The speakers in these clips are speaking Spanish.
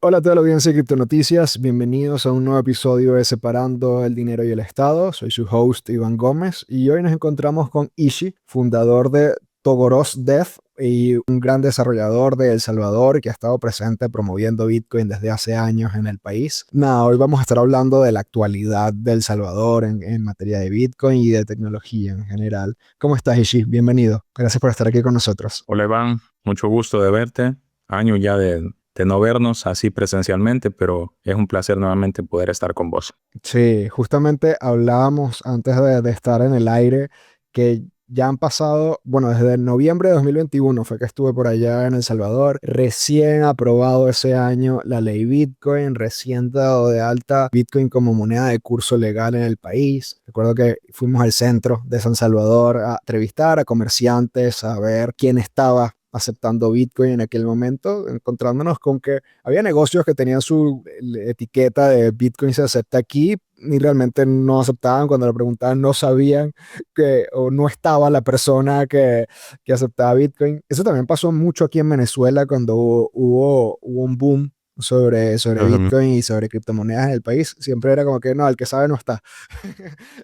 Hola a toda la audiencia de Criptonoticias, bienvenidos a un nuevo episodio de Separando el Dinero y el Estado. Soy su host Iván Gómez y hoy nos encontramos con Ishi, fundador de Togoros Dev y un gran desarrollador de El Salvador que ha estado presente promoviendo Bitcoin desde hace años en el país. Nada, hoy vamos a estar hablando de la actualidad de El Salvador en materia de Bitcoin y de tecnología en general. ¿Cómo estás, Ishi? Bienvenido. Gracias por estar aquí con nosotros. Hola Iván, mucho gusto de verte. Años ya de no vernos así presencialmente, pero es un placer nuevamente poder estar con vos. Sí, justamente hablábamos antes de estar en el aire que ya han pasado, bueno, desde noviembre de 2021 fue que estuve por allá en El Salvador, recién aprobado ese año la ley Bitcoin, recién dado de alta Bitcoin como moneda de curso legal en el país. Recuerdo que fuimos al centro de San Salvador a entrevistar a comerciantes, a ver quién estaba aceptando Bitcoin en aquel momento, encontrándonos con que había negocios que tenían su etiqueta de Bitcoin se acepta aquí y realmente no aceptaban. Cuando le preguntaban no sabían que o no estaba la persona que aceptaba Bitcoin. Eso también pasó mucho aquí en Venezuela cuando hubo un boom sobre Ujú. Bitcoin y sobre criptomonedas en el país. Siempre era como que no, el que sabe no está.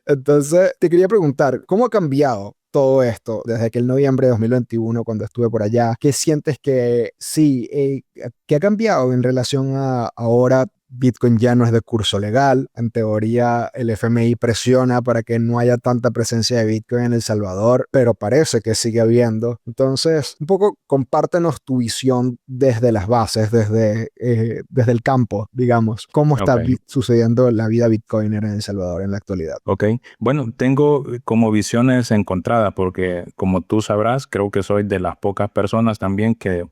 Entonces, te quería preguntar, ¿cómo ha cambiado todo esto desde aquel noviembre de 2021 cuando estuve por allá? ¿Qué sientes que sí, qué ha cambiado en relación a ahora? Bitcoin ya no es de curso legal. En teoría, el FMI presiona para que no haya tanta presencia de Bitcoin en El Salvador, pero parece que sigue habiendo. Entonces, un poco compártenos tu visión desde las bases, desde el campo, digamos. ¿Cómo está Ok, sucediendo la vida Bitcoiner en El Salvador en la actualidad? ok. Bueno, tengo como visiones encontradas porque como tú sabrás, creo que soy de las pocas personas también que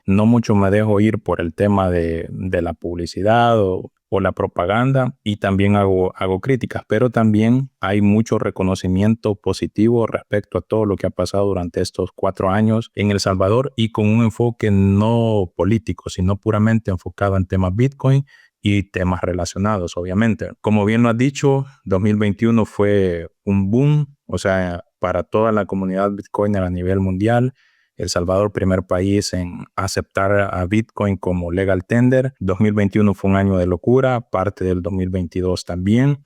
no mucho me dejo ir por el tema de la publicidad o la propaganda y también hago críticas, pero también hay mucho reconocimiento positivo respecto a todo lo que ha pasado durante estos 4 años en El Salvador y con un enfoque no político, sino puramente enfocado en temas Bitcoin y temas relacionados, obviamente. Como bien lo has dicho, 2021 fue un boom, o sea, para toda la comunidad Bitcoiner a nivel mundial. El Salvador, primer país en aceptar a Bitcoin como legal tender. 2021 fue un año de locura, parte del 2022 también.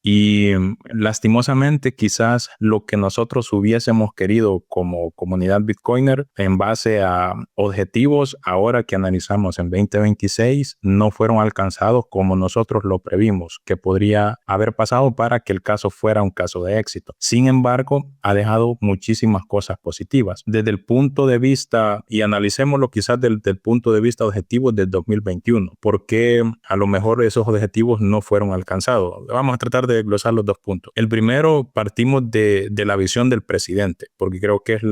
Y lastimosamente quizás lo que nosotros hubiésemos querido como comunidad Bitcoiner en base a objetivos ahora que analizamos en 2026 no fueron alcanzados como nosotros lo previmos que podría haber pasado para que el caso fuera un caso de éxito. Sin embargo, ha dejado muchísimas cosas positivas. Desde el punto de vista, y analicémoslo quizás del punto de vista objetivo del 2021, porque a lo mejor esos objetivos no fueron alcanzados. Vamos a tratar de desglosar los dos puntos. El primero, partimos de la visión del presidente, porque creo que es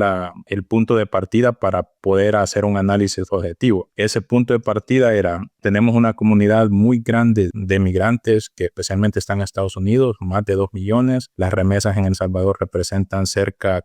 el punto de partida para poder hacer un análisis objetivo. Ese punto de partida era, tenemos una comunidad muy grande de migrantes que especialmente están en Estados Unidos, más de 2 millones. Las remesas en El Salvador representan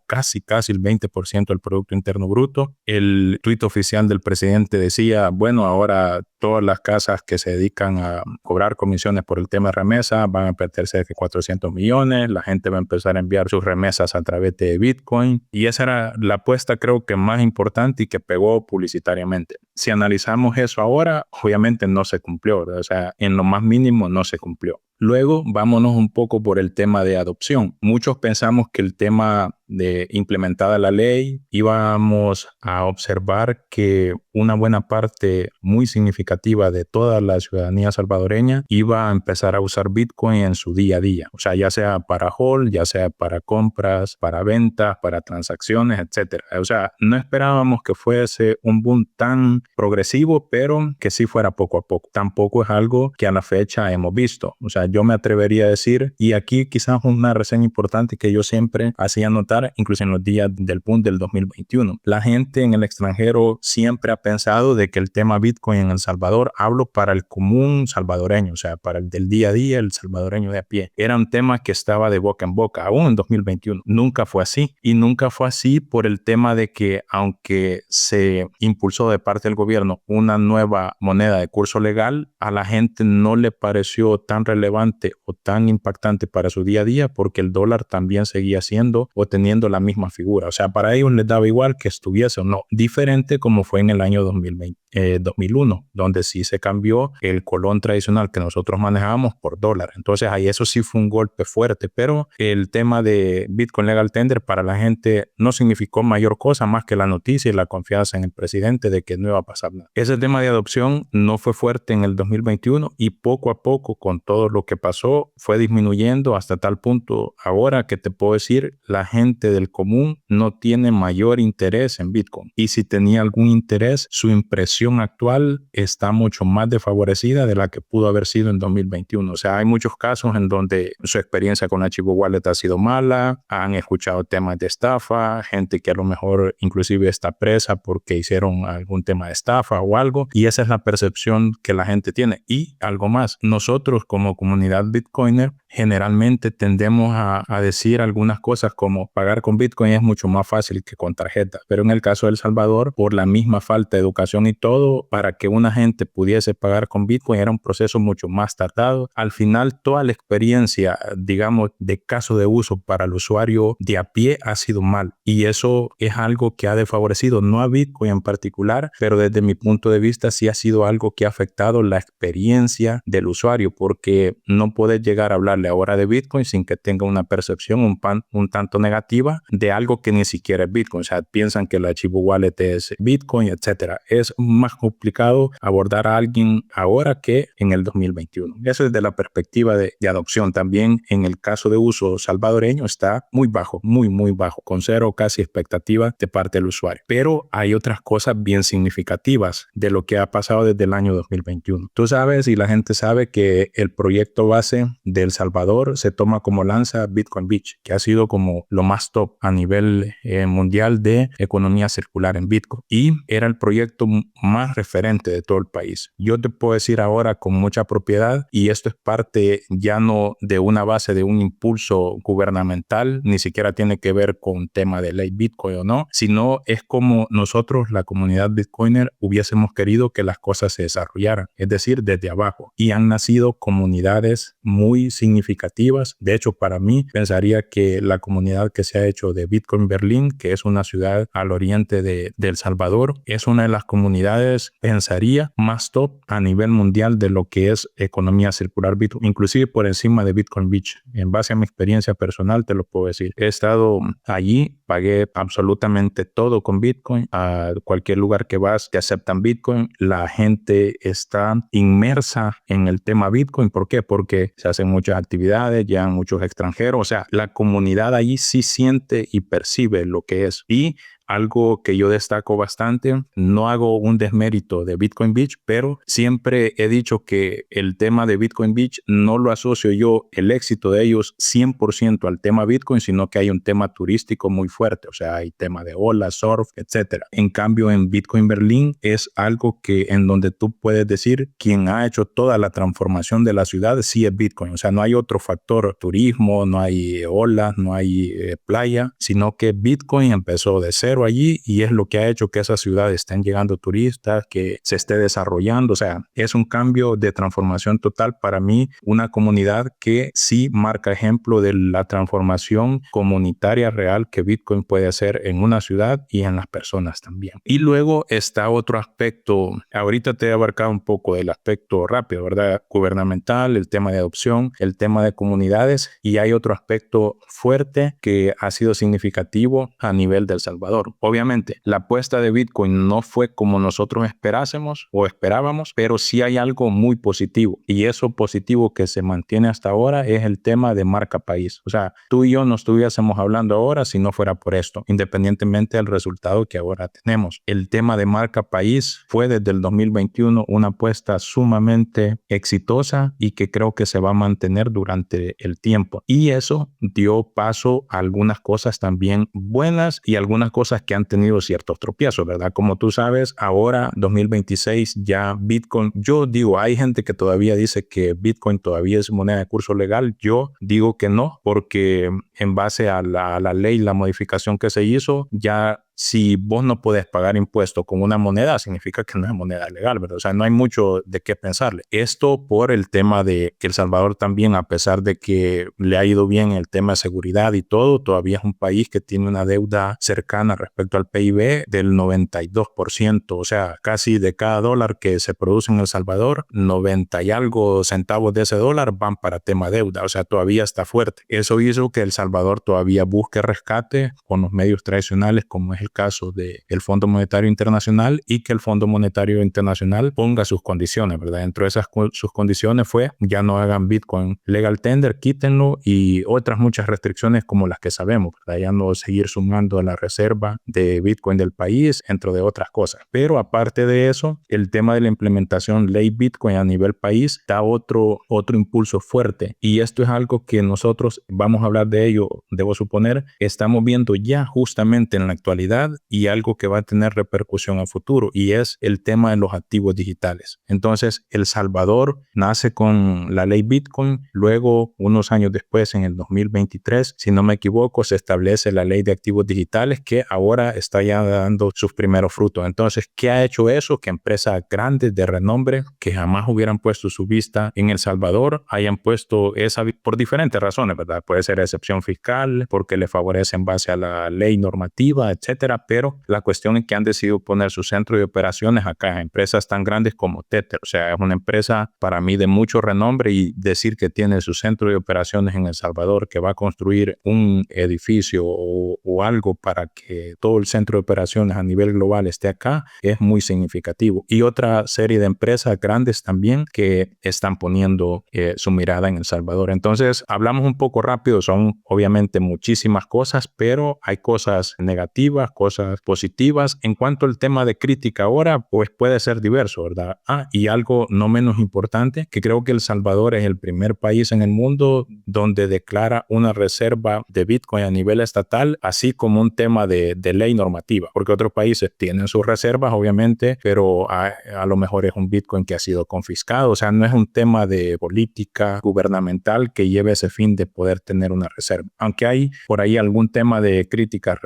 casi el 20% del Producto Interno Bruto. El tuit oficial del presidente decía, bueno, ahora todas las casas que se dedican a cobrar comisiones por el tema de remesa van a perder cerca de 400 millones, la gente va a empezar a enviar sus remesas a través de Bitcoin y esa era la apuesta creo que más importante y que pegó publicitariamente. Si analizamos eso ahora, obviamente no se cumplió, ¿verdad? O sea, en lo más mínimo no se cumplió. Luego, vámonos un poco por el tema de adopción. Muchos pensamos que el tema de implementada la ley, íbamos a observar que una buena parte muy significativa de toda la ciudadanía salvadoreña iba a empezar a usar Bitcoin en su día a día. O sea, ya sea para hold, ya sea para compras, para ventas, para transacciones, etcétera. O sea, no esperábamos que fuese un boom tan progresivo, pero que sí fuera poco a poco. Tampoco es algo que a la fecha hemos visto. O sea, yo me atrevería a decir, y aquí quizás una reseña importante que yo siempre hacía notar, incluso en los días del boom del 2021. La gente en el extranjero siempre ha pensado de que el tema Bitcoin en El Salvador, hablo para el común salvadoreño, o sea, para el del día a día, el salvadoreño de a pie, era un tema que estaba de boca en boca, aún en 2021. Nunca fue así. Y nunca fue así por el tema de que, aunque se impulsó de parte del gobierno una nueva moneda de curso legal, a la gente no le pareció tan relevante o tan impactante para su día a día porque el dólar también seguía siendo o teniendo la misma figura. O sea, para ellos les daba igual que estuviese o no. Diferente como fue en el año 2020, 2001, donde sí se cambió el colón tradicional que nosotros manejábamos por dólar. Entonces ahí eso sí fue un golpe fuerte, pero el tema de Bitcoin Legal Tender para la gente no significó mayor cosa más que la noticia y la confianza en el presidente de que no iba a pasar nada. Ese tema de adopción no fue fuerte en el 2021 y poco a poco con todo lo que pasó fue disminuyendo hasta tal punto ahora que te puedo decir la gente del común no tiene mayor interés en Bitcoin y si tenía algún interés su impresión actual está mucho más desfavorecida de la que pudo haber sido en 2021. O sea, hay muchos casos en donde su experiencia con Archivo Wallet ha sido mala, han escuchado temas de estafa, gente que a lo mejor inclusive está presa porque hicieron algún tema de estafa o algo, y esa es la percepción que la gente tiene. Y algo más, nosotros como comunidad Bitcoiner generalmente tendemos a decir algunas cosas como pagar con Bitcoin es mucho más fácil que con tarjeta, pero en el caso de El Salvador, por la misma falta de educación y todo, para que una gente pudiese pagar con Bitcoin era un proceso mucho más tardado. Al final, toda la experiencia, digamos, de caso de uso para el usuario de a pie ha sido mal, y eso es algo que ha desfavorecido, no a Bitcoin en particular, pero desde mi punto de vista sí ha sido algo que ha afectado la experiencia del usuario, porque no puedes llegar a hablarle ahora de Bitcoin sin que tenga una percepción un tanto negativa de algo que ni siquiera es Bitcoin. O sea, piensan que el Archivo Wallet es Bitcoin, etcétera. Es más complicado abordar a alguien ahora que en el 2021. Eso es desde la perspectiva de adopción. También en el caso de uso salvadoreño está muy bajo, muy bajo, con cero casi expectativa de parte del usuario. Pero hay otras cosas bien significativas de lo que ha pasado desde el año 2021. Tú sabes y la gente sabe que el proyecto base de El Salvador se toma como lanza Bitcoin Beach, que ha sido como lo más top a nivel mundial de economía circular en Bitcoin, y era el proyecto más referente de todo el país. Yo te puedo decir ahora con mucha propiedad, y esto es parte ya no de una base de un impulso gubernamental, ni siquiera tiene que ver con un tema de ley Bitcoin o no, sino es como nosotros, la comunidad Bitcoiner, hubiésemos querido que las cosas se desarrollaran, es decir, desde abajo, y han nacido comunidades muy significativas. De hecho, para mí, pensaría que la comunidad que se ha hecho de Bitcoin Berlín, que es una ciudad al oriente de El Salvador, es una de las comunidades, pensaría, más top a nivel mundial de lo que es economía circular Bitcoin, inclusive por encima de Bitcoin Beach. En base a mi experiencia personal, te lo puedo decir. He estado allí, pagué absolutamente todo con Bitcoin. A cualquier lugar que vas, te aceptan Bitcoin. La gente está inmersa en el tema Bitcoin. ¿Por qué? Porque se hacen muchas actividades, llegan muchos extranjeros. O sea, la comunidad allí sí siente y percibe lo que es. Y algo que yo destaco bastante, no hago un desmérito de Bitcoin Beach, pero siempre he dicho que el tema de Bitcoin Beach no lo asocio yo, el éxito de ellos 100% al tema Bitcoin, sino que hay un tema turístico muy fuerte, o sea, hay tema de olas, surf, etcétera. En cambio, en Bitcoin Berlín es algo que en donde tú puedes decir quien ha hecho toda la transformación de la ciudad sí es Bitcoin, o sea, no hay otro factor turismo, no hay olas, no hay playa, sino que Bitcoin empezó de cero allí y es lo que ha hecho que esas ciudades estén llegando turistas, que se esté desarrollando. O sea, es un cambio de transformación total para mí, una comunidad que sí marca ejemplo de la transformación comunitaria real que Bitcoin puede hacer en una ciudad y en las personas también. Y luego está otro aspecto, ahorita te he abarcado un poco del aspecto rápido, ¿verdad? Gubernamental, el tema de adopción, el tema de comunidades, y hay otro aspecto fuerte que ha sido significativo a nivel de El Salvador. Obviamente, la apuesta de Bitcoin no fue como nosotros esperásemos o esperábamos, pero sí hay algo muy positivo, y eso positivo que se mantiene hasta ahora es el tema de marca país. O sea, tú y yo no estuviésemos hablando ahora si no fuera por esto, independientemente del resultado que ahora tenemos. El tema de marca país fue desde el 2021 una apuesta sumamente exitosa y que creo que se va a mantener durante el tiempo, y eso dio paso a algunas cosas también buenas y algunas cosas que han tenido ciertos tropiezos, ¿verdad? Como tú sabes, ahora 2026 ya Bitcoin, yo digo, hay gente que todavía dice que Bitcoin todavía es moneda de curso legal. Yo digo que no, porque en base a la ley, la modificación que se hizo, ya si vos no podés pagar impuestos con una moneda, significa que no es moneda legal, ¿verdad? O sea, no hay mucho de qué pensarle. Esto por el tema de que El Salvador también, a pesar de que le ha ido bien el tema de seguridad y todo, todavía es un país que tiene una deuda cercana respecto al PIB del 92%. O sea, casi de cada dólar que se produce en El Salvador, 90 y algo centavos de ese dólar van para tema deuda. O sea, todavía está fuerte. Eso hizo que El Salvador todavía busque rescate con los medios tradicionales, como es el caso del Fondo Monetario Internacional, y que el Fondo Monetario Internacional ponga sus condiciones, ¿verdad? Dentro de esas sus condiciones fue, ya no hagan Bitcoin legal tender, quítenlo, y otras muchas restricciones como las que sabemos, ¿verdad? Ya no seguir sumando a la reserva de Bitcoin del país, entre de otras cosas. Pero aparte de eso, el tema de la implementación ley Bitcoin a nivel país da otro impulso fuerte, y esto es algo que nosotros vamos a hablar de ello, debo suponer, estamos viendo ya justamente en la actualidad, y algo que va a tener repercusión a futuro, y es el tema de los activos digitales. Entonces, El Salvador nace con la ley Bitcoin, luego unos años después, en el 2023, si no me equivoco, se establece la ley de activos digitales, que ahora está ya dando sus primeros frutos. Entonces, ¿qué ha hecho eso? Que empresas grandes de renombre que jamás hubieran puesto su vista en El Salvador hayan puesto esa, por diferentes razones, ¿verdad? Puede ser excepción fiscal, porque le favorece en base a la ley normativa, etcétera, pero la cuestión es que han decidido poner su centro de operaciones acá, empresas tan grandes como Tether. O sea, es una empresa para mí de mucho renombre, y decir que tiene su centro de operaciones en El Salvador, que va a construir un edificio o algo para que todo el centro de operaciones a nivel global esté acá, es muy significativo. Y otra serie de empresas grandes también que están poniendo su mirada en El Salvador. Entonces, hablamos un poco rápido, son obviamente muchísimas cosas, pero hay cosas negativas, cosas positivas. En cuanto al tema de crítica ahora, pues puede ser diverso, ¿verdad? Y algo no menos importante, que creo que El Salvador es el primer país en el mundo donde declara una reserva de Bitcoin a nivel estatal, así como un tema de ley normativa, porque otros países tienen sus reservas, obviamente, pero a lo mejor es un Bitcoin que ha sido confiscado. O sea, no es un tema de política gubernamental que lleve ese fin de poder tener una reserva. Aunque hay por ahí algún tema de crítica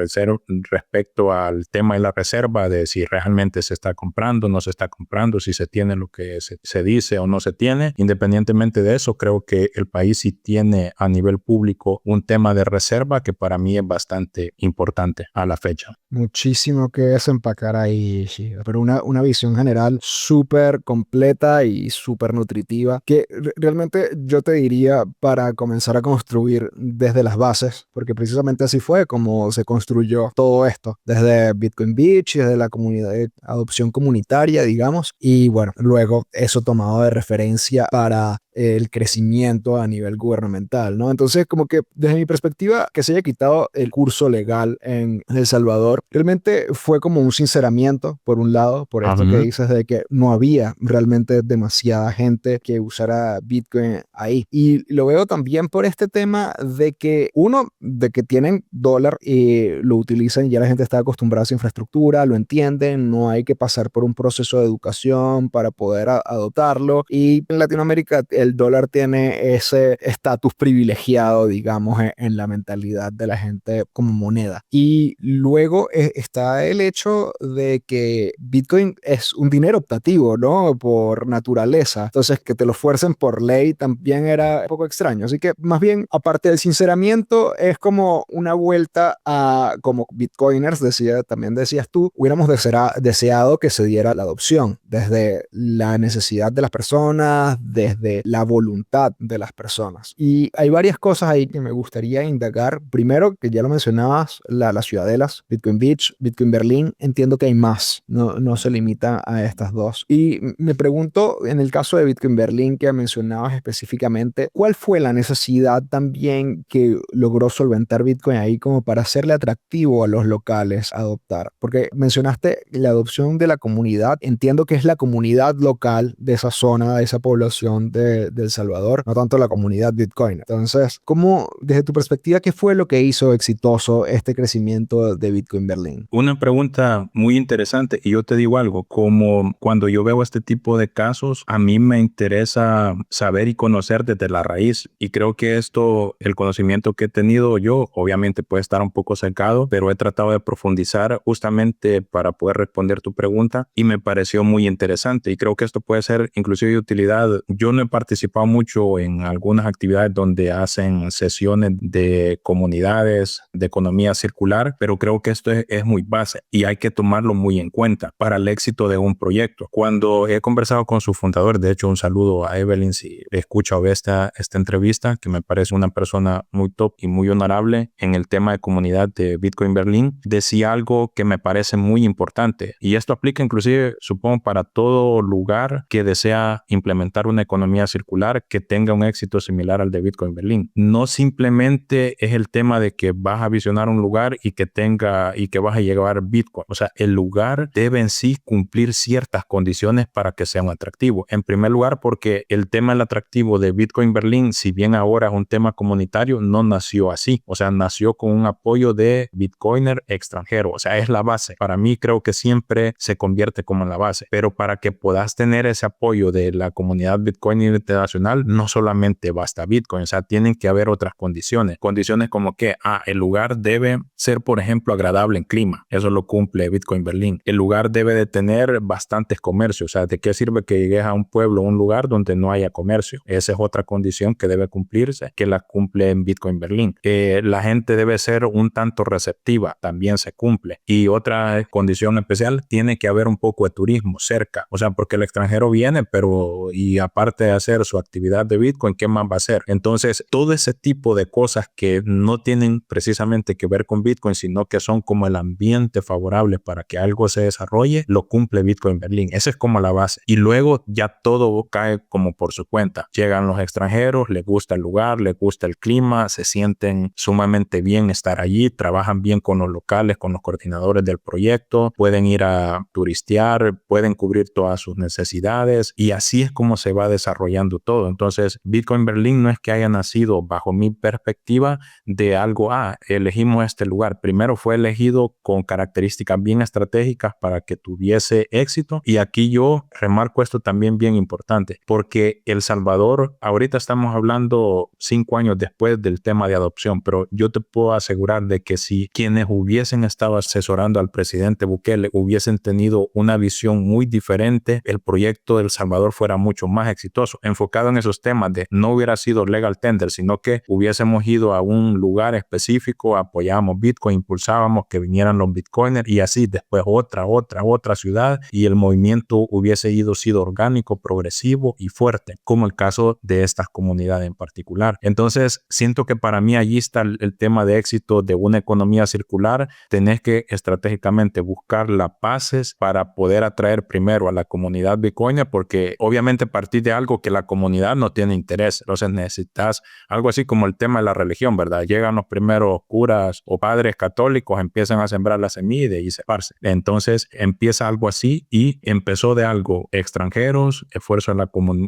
respecto al tema de la reserva, de si realmente se está comprando, no se está comprando, si se tiene lo que se dice o no se tiene. Independientemente de eso, creo que el país sí tiene a nivel público un tema de reserva que para mí es bastante importante a la fecha. Muchísimo que desempacar ahí, Shiva, pero una visión general súper completa y súper nutritiva, que realmente yo te diría para comenzar a construir desde las bases, porque precisamente así fue como se construyó todo esto, desde Bitcoin Beach y desde la comunidad de adopción comunitaria, digamos, y bueno, luego eso tomado de referencia para el crecimiento a nivel gubernamental, ¿no? Entonces, como que desde mi perspectiva, que se haya quitado el curso legal en El Salvador, realmente fue como un sinceramiento, por un lado, por esto que dices de que no había realmente demasiada gente que usara Bitcoin ahí. Y lo veo también por este tema de que, uno, de que tienen dólar y lo utilizan, y ya la gente está acostumbrada a esa infraestructura, lo entienden, no hay que pasar por un proceso de educación para poder adoptarlo. Y en Latinoamérica el dólar tiene ese estatus privilegiado, digamos, en la mentalidad de la gente como moneda. Y luego está el hecho de que Bitcoin es un dinero optativo, ¿no? Por naturaleza. Entonces, que te lo fuercen por ley también era un poco extraño. Así que, más bien, aparte del sinceramiento, es como una vuelta a, como bitcoiners, también decías tú, hubiéramos deseado que se diera la adopción desde la necesidad de las personas, desde la voluntad de las personas. Y hay varias cosas ahí que me gustaría indagar. Primero, que ya lo mencionabas, las ciudadelas, Bitcoin Beach, Bitcoin Berlín, entiendo que hay más, no se limita a estas dos. Y me pregunto, en el caso de Bitcoin Berlín que mencionabas específicamente, ¿cuál fue la necesidad también que logró solventar Bitcoin ahí como para hacerle atractivo a los locales adoptar? Porque mencionaste la adopción de la comunidad, entiendo que es la comunidad local de esa zona, de esa población de de El Salvador, no tanto la comunidad Bitcoin. Entonces, ¿cómo, desde tu perspectiva, qué fue lo que hizo exitoso este crecimiento de Bitcoin Berlín? Una pregunta muy interesante y yo te digo algo, como cuando yo veo este tipo de casos, a mí me interesa saber y conocer desde la raíz y creo que esto, el conocimiento que he tenido yo, obviamente puede estar un poco secado, pero he tratado de profundizar justamente para poder responder tu pregunta y me pareció muy interesante y creo que esto puede ser inclusive de utilidad. Yo no he participado mucho en algunas actividades donde hacen sesiones de comunidades, de economía circular, pero creo que esto es muy base y hay que tomarlo muy en cuenta para el éxito de un proyecto. Cuando he conversado con su fundador, de hecho un saludo a Evelyn si escucha o ve esta entrevista, que me parece una persona muy top y muy honorable en el tema de comunidad de Bitcoin Berlín, decía algo que me parece muy importante y esto aplica inclusive supongo para todo lugar que desea implementar una economía circular que tenga un éxito similar al de Bitcoin Berlín. No simplemente es el tema de que vas a visionar un lugar y que vas a llevar Bitcoin. O sea, el lugar debe en sí cumplir ciertas condiciones para que sea un atractivo. En primer lugar, porque el tema del atractivo de Bitcoin Berlín, si bien ahora es un tema comunitario, no nació así. O sea, nació con un apoyo de Bitcoiner extranjero. O sea, es la base. Para mí creo que siempre se convierte como en la base. Pero para que puedas tener ese apoyo de la comunidad Bitcoin internacional, no solamente basta Bitcoin. O sea, tienen que haber otras condiciones. Condiciones como que, el lugar debe ser, por ejemplo, agradable en clima. Eso lo cumple Bitcoin Berlín. El lugar debe de tener bastantes comercios. O sea, ¿de qué sirve que llegues a un pueblo, un lugar donde no haya comercio? Esa es otra condición que debe cumplirse, que la cumple en Bitcoin Berlín. La gente debe ser un tanto receptiva, también se cumple. Y otra condición especial, tiene que haber un poco de turismo cerca. O sea, porque el extranjero viene, pero y aparte de hacer su actividad de Bitcoin, ¿qué más va a hacer? Entonces, todo ese tipo de cosas que no tienen precisamente que ver con Bitcoin, sino que son como el ambiente favorable para que algo se desarrolle, lo cumple Bitcoin Berlín. Esa es como la base. Y luego ya todo cae como por su cuenta. Llegan los extranjeros, les gusta el lugar, les gusta el clima, se sienten sumamente bien estar allí, trabajan bien con los locales, con los coordinadores del proyecto, pueden ir a turistear, pueden cubrir todas sus necesidades y así es como se va desarrollando todo. Entonces, Bitcoin Berlín no es que haya nacido bajo mi perspectiva de algo, elegimos este lugar. Primero fue elegido con características bien estratégicas para que tuviese éxito y aquí yo remarco esto también bien importante porque El Salvador, ahorita estamos hablando 5 años después del tema de adopción, pero yo te puedo asegurar de que si quienes hubiesen estado asesorando al presidente Bukele hubiesen tenido una visión muy diferente, el proyecto de El Salvador fuera mucho más exitoso, enfocado en esos temas de no hubiera sido legal tender, sino que hubiésemos ido a un lugar específico, apoyábamos Bitcoin, impulsábamos que vinieran los Bitcoiners y así después otra ciudad y el movimiento hubiese sido orgánico, progresivo y fuerte, como el caso de estas comunidades en particular. Entonces, siento que para mí allí está el tema de éxito de una economía circular. Tenés que estratégicamente buscar las bases para poder atraer primero a la comunidad Bitcoiner, porque obviamente partir de algo que la comunidad no tiene interés. Entonces necesitas algo así como el tema de la religión, ¿verdad? Llegan los primeros curas o padres católicos, empiezan a sembrar la semilla y de ahí se esparce. Entonces empieza algo así y empezó de algo extranjeros, esfuerzo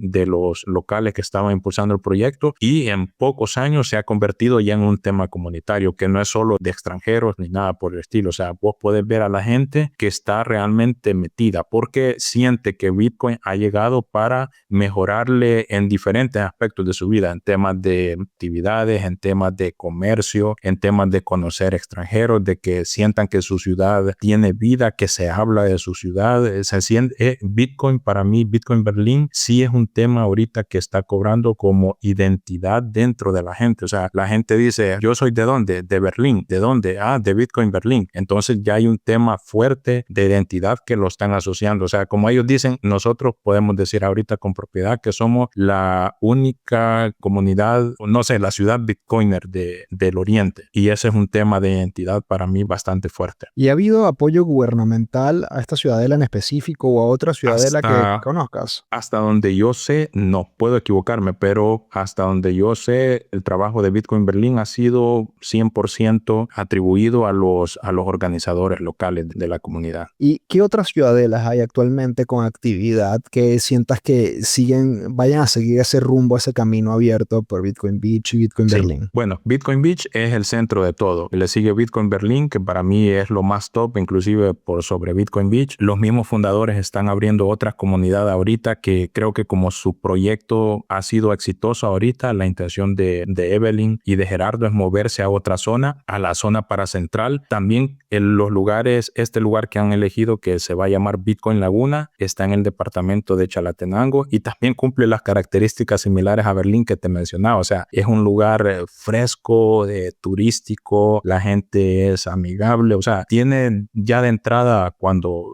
de los locales que estaban impulsando el proyecto y en pocos años se ha convertido ya en un tema comunitario que no es solo de extranjeros ni nada por el estilo. O sea, vos podés ver a la gente que está realmente metida porque siente que Bitcoin ha llegado para mejorarle en diferentes aspectos de su vida, en temas de actividades, en temas de comercio, en temas de conocer extranjeros, de que sientan que su ciudad tiene vida, que se habla de su ciudad. Se siente, Bitcoin, para mí, Bitcoin Berlín sí es un tema ahorita que está cobrando como identidad dentro de la gente. O sea, la gente dice, yo soy ¿de dónde? De Berlín. ¿De dónde? De Bitcoin Berlín. Entonces ya hay un tema fuerte de identidad que lo están asociando. O sea, como ellos dicen, nosotros podemos decir ahorita con propiedad que somos la única comunidad, no sé, la ciudad Bitcoiner del Oriente. Y ese es un tema de identidad para mí bastante fuerte. ¿Y ha habido apoyo gubernamental a esta ciudadela en específico o a otra ciudadela que conozcas? Hasta donde yo sé, no puedo equivocarme, pero hasta donde yo sé, el trabajo de Bitcoin Berlín ha sido 100% atribuido a los organizadores locales de la comunidad. ¿Y qué otras ciudadelas hay actualmente con actividad que sientas que siguen vayan a seguir ese rumbo, ese camino abierto por Bitcoin Beach y Bitcoin Sí. Berlin? Bueno, Bitcoin Beach es el centro de todo. Le sigue Bitcoin Berlin, que para mí es lo más top, inclusive por sobre Bitcoin Beach. Los mismos fundadores están abriendo otras comunidades ahorita que creo que como su proyecto ha sido exitoso ahorita, la intención de Evelyn y de Gerardo es moverse a otra zona, a la zona paracentral. También en los lugares, este lugar que han elegido que se va a llamar Bitcoin Laguna, está en el departamento de Chalatenango y también cumple las características similares a Berlín que te mencionaba. O sea, es un lugar fresco, turístico, la gente es amigable, o sea, tiene ya de entrada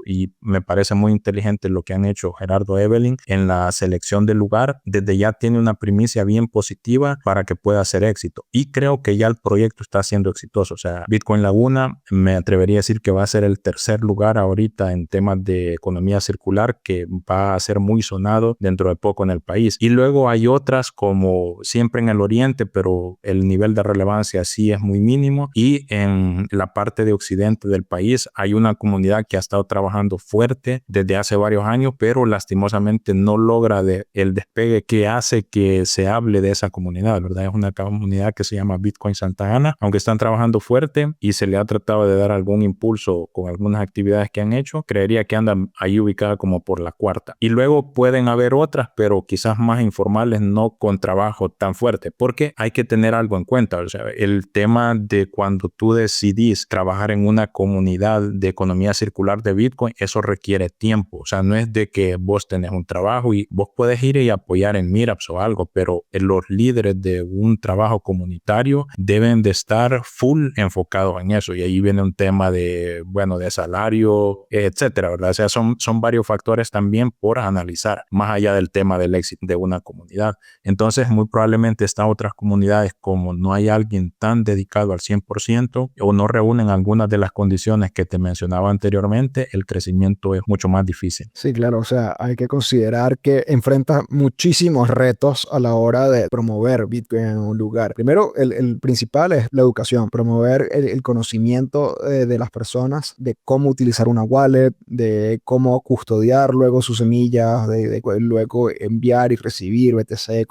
y me parece muy inteligente lo que han hecho Gerardo Evelyn en la selección del lugar, desde ya tiene una primicia bien positiva para que pueda ser éxito y creo que ya el proyecto está siendo exitoso. O sea, Bitcoin Laguna me atrevería a decir que va a ser el tercer lugar ahorita en temas de economía circular que va a ser muy sonado dentro de poco en el país. Y luego hay otras como siempre en el oriente, pero el nivel de relevancia sí es muy mínimo. Y en la parte de occidente del país hay una comunidad que ha estado trabajando fuerte desde hace varios años, pero lastimosamente no logra el despegue que hace que se hable de esa comunidad, ¿verdad? Es una comunidad que se llama Bitcoin Santa Ana, aunque están trabajando fuerte y se le ha tratado de dar algún impulso con algunas actividades que han hecho, creería que andan ahí ubicada como por la cuarta. Y luego pueden haber otras, pero quizás más informales, no con trabajo tan fuerte, porque hay que tener algo en cuenta. O sea, el tema de cuando tú decidís trabajar en una comunidad de economía circular de Bitcoin, eso requiere tiempo. O sea, no es de que vos tenés un trabajo y vos puedes ir y apoyar en meetups o algo, pero los líderes de un trabajo comunitario deben de estar full enfocados en eso. Y ahí viene un tema de salario, etcétera, ¿verdad? O sea, son varios factores también por analizar, más allá del tema del éxito de una comunidad. Entonces, muy probablemente estas otras comunidades, como no hay alguien tan dedicado al 100% o no reúnen algunas de las condiciones que te mencionaba anteriormente, el crecimiento es mucho más difícil. Sí, claro, o sea, hay que considerar que enfrenta muchísimos retos a la hora de promover Bitcoin en un lugar. Primero, el principal es la educación, promover el conocimiento de las personas de cómo utilizar una wallet, de cómo custodiar luego sus semillas, de luego enviar y recibir BTC,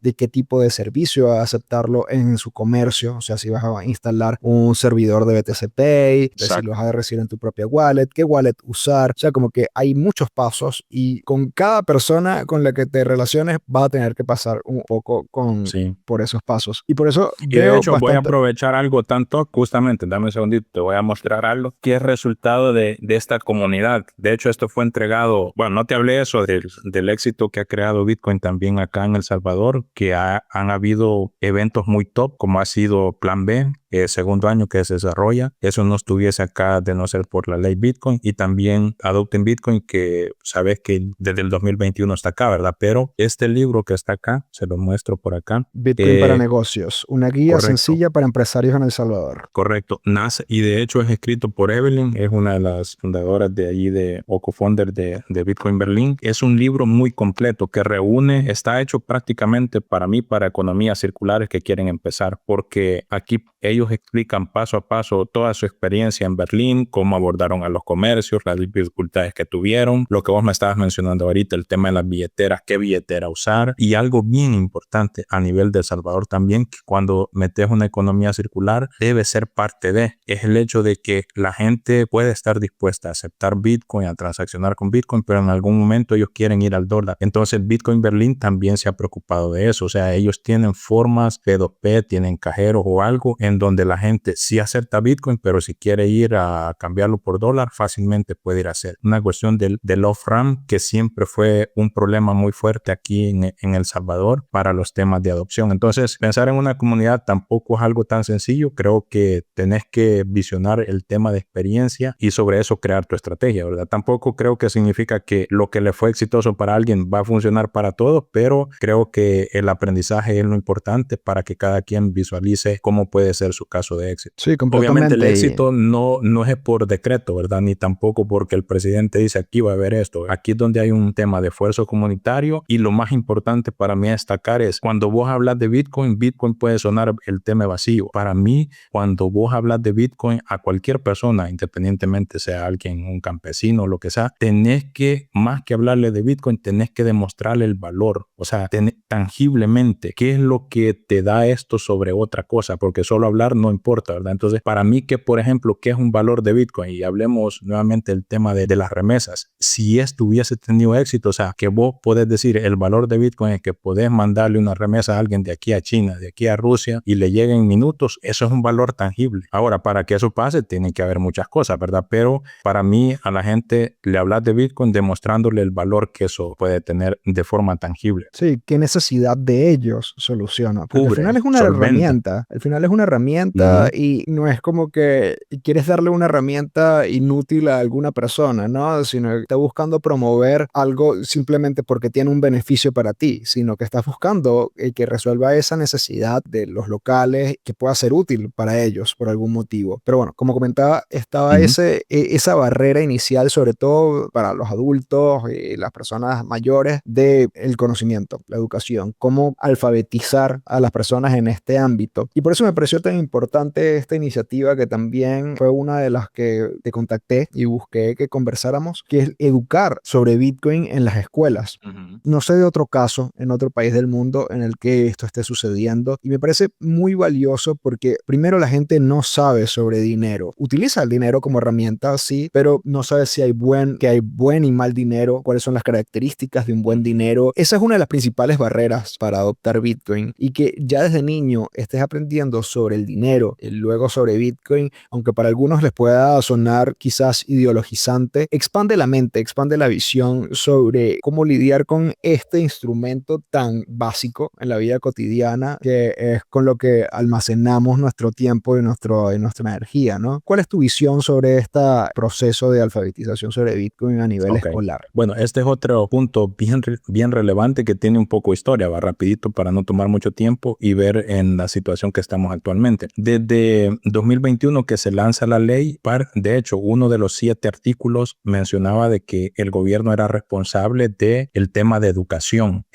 de qué tipo de servicio aceptarlo en su comercio, o sea, si vas a instalar un servidor de BTC Pay, si lo vas a recibir en tu propia wallet, qué wallet usar, o sea, como que hay muchos pasos y con cada persona con la que te relaciones vas a tener que pasar un poco por esos pasos. Y por eso Y de veo hecho voy a bastante... aprovechar algo tanto, justamente, dame un segundito, te voy a mostrar algo que es resultado de esta comunidad. De hecho, esto fue entregado, bueno, no te hablé eso del éxito que ha creado Bitcoin también acá en El Salvador, que han habido eventos muy top, como ha sido Plan B, segundo año que se desarrolla. Eso no estuviese acá de no ser por la ley Bitcoin, y también Adopten Bitcoin, que sabes que desde el 2021 está acá, ¿verdad? Pero este libro que está acá, se lo muestro por acá. Bitcoin para negocios, una guía Correcto. sencilla para empresarios en El Salvador. Correcto, nace y de hecho es escrito por Evelyn, es una de las fundadoras de allí o co-founder de Bitcoin Berlin. Es un libro muy completo que reúne, está hecho prácticamente para mí, para economías circulares que quieren empezar, porque aquí ellos explican paso a paso toda su experiencia en Berlín, cómo abordaron a los comercios, las dificultades que tuvieron, lo que vos me estabas mencionando ahorita, el tema de las billeteras, qué billetera usar, y algo bien importante a nivel de El Salvador también, que cuando metes una economía circular debe ser parte es el hecho de que la gente puede estar dispuesta a aceptar Bitcoin, a transaccionar con Bitcoin, pero en algún momento ellos quieren ir al dólar. Entonces Bitcoin Berlin también se ha preocupado de eso. O sea, ellos tienen formas P2P, tienen cajeros o algo en donde la gente sí acepta Bitcoin, pero si quiere ir a cambiarlo por dólar, fácilmente puede ir a hacer. Una cuestión del off-ramp que siempre fue un problema muy fuerte aquí en El Salvador para los temas de adopción. Entonces, pensar en una comunidad tampoco es algo tan sencillo. Creo que tenés que visionar el tema de experiencia y sobre eso crear tu estrategia, ¿verdad? Tampoco creo que significa que lo que le fue exitoso para alguien va a funcionar para todos, pero creo que el aprendizaje es lo importante para que cada quien visualice cómo puede ser su caso de éxito. Sí, Obviamente el completamente. éxito no es por decreto, ¿verdad? Ni tampoco porque el presidente dice aquí va a haber esto. Aquí es donde hay un tema de esfuerzo comunitario, y lo más importante para mí destacar es cuando vos hablas de Bitcoin, Bitcoin puede sonar el tema vacío. Para mí, cuando vos hablas de Bitcoin a cualquier persona, independientemente sea alguien, un campesino, lo que sea, tenés que, más que hablarle de Bitcoin, tenés que demostrarle el valor. O sea, tangiblemente, ¿qué es lo que te da esto sobre otra cosa? Porque solo hablar no importa, ¿verdad? Entonces, para mí que, por ejemplo, ¿qué es un valor de Bitcoin? Y hablemos nuevamente del tema de las remesas. Si esto hubiese tenido éxito, o sea, que vos podés decir el valor de Bitcoin es que podés mandarle una remesa a alguien de aquí a China, de aquí a Rusia, y le llegue en minutos, eso es un valor tangible. Ahora, para que eso pase, tiene que haber muchas cosas, ¿verdad? Pero para mí, a la gente le hablas de Bitcoin demostrándole el valor que eso puede tener de forma tangible. Sí, qué necesidad de ellos soluciona. Porque al Cubre, final es una solventa. herramienta. Al final es una herramienta Ujú. y no es como que quieres darle una herramienta inútil a alguna persona, ¿no? Sino que estás buscando promover algo simplemente porque tiene un beneficio para ti, sino que estás buscando que resuelva esa necesidad de los locales, que pueda ser útil para ellos por algún motivo. Pero bueno, como comentaba, estaba Ujú. esa barrera inicial, sobre todo para los adultos y las personas mayores, del conocimiento, la educación, cómo alfabetizar a las personas en este ámbito. Y por eso me pareció tan importante esta iniciativa, que también fue una de las que te contacté y busqué que conversáramos, que es educar sobre Bitcoin en las escuelas. Ujú. No sé de otro caso en otro país del mundo en el que esto esté sucediendo, y me parece muy valioso porque primero la gente no sabe sobre dinero. Utiliza el dinero como herramienta, sí, pero no sabe si que hay buen y mal dinero, cuáles son las características de un buen dinero. Esa es una de las principales barreras para adoptar Bitcoin, y que ya desde niño estés aprendiendo sobre el dinero y luego sobre Bitcoin, aunque para algunos les pueda sonar quizás ideologizante, expande la mente, expande la visión sobre cómo lidiar con este instrumento tan básico en la vida cotidiana, que es con lo que almacenamos nuestro tiempo y nuestra energía, ¿no? ¿Cuál es tu visión sobre este proceso de alfabetización sobre Bitcoin a nivel Ok. escolar? Bueno, este es otro punto bien relevante que tiene un poco de historia, va rapidito para no tomar mucho tiempo y ver en la situación que estamos actualmente. Desde 2021 que se lanza la ley, de hecho, uno de los 7 artículos mencionaba de que el gobierno era responsable del tema de educación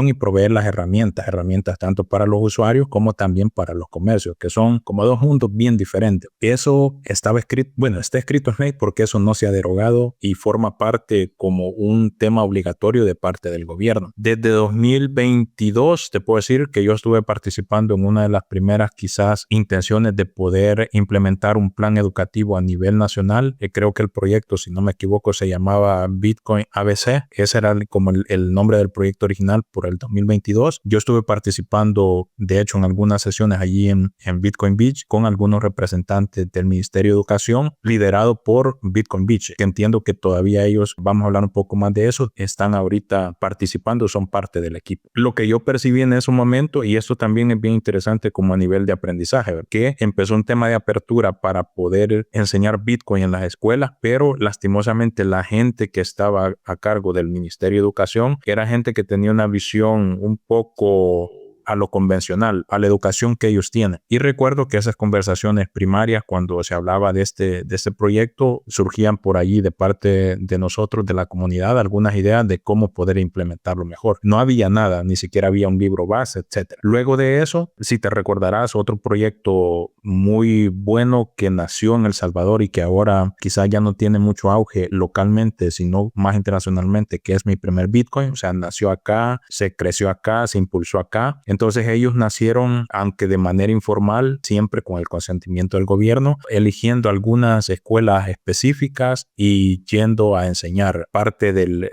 y proveer las herramientas tanto para los usuarios como también para los comercios, que son como dos mundos bien diferentes. Eso estaba escrito, bueno, está escrito en ley porque eso no se ha derogado y forma parte como un tema obligatorio de parte del gobierno. Desde 2022 te puedo decir que yo estuve participando en una de las primeras quizás intenciones de poder implementar un plan educativo a nivel nacional. Creo que el proyecto, si no me equivoco, se llamaba Bitcoin ABC. Ese era como el nombre del proyecto original por el 2022. Yo estuve participando, de hecho, en algunas sesiones allí en Bitcoin Beach con algunos representantes del Ministerio de Educación, liderado por Bitcoin Beach, que entiendo que todavía ellos, vamos a hablar un poco más de eso, están ahorita participando, son parte del equipo. Lo que yo percibí en ese momento, y esto también es bien interesante como a nivel de aprendizaje, que empezó un tema de apertura para poder enseñar Bitcoin en las escuelas, pero lastimosamente la gente que estaba a cargo del Ministerio de Educación era gente que tenía una visión un poco a lo convencional, a la educación que ellos tienen. Y recuerdo que esas conversaciones primarias, cuando se hablaba de este proyecto, surgían por allí de parte de nosotros, de la comunidad, algunas ideas de cómo poder implementarlo mejor. No había nada, ni siquiera había un libro base, etc. Luego de eso, si te recordarás, otro proyecto muy bueno que nació en El Salvador y que ahora quizás ya no tiene mucho auge localmente, sino más internacionalmente, que es Mi Primer Bitcoin. O sea, nació acá, se creció acá, se impulsó acá. Entonces ellos nacieron, aunque de manera informal, siempre con el consentimiento del gobierno, eligiendo algunas escuelas específicas y yendo a enseñar parte del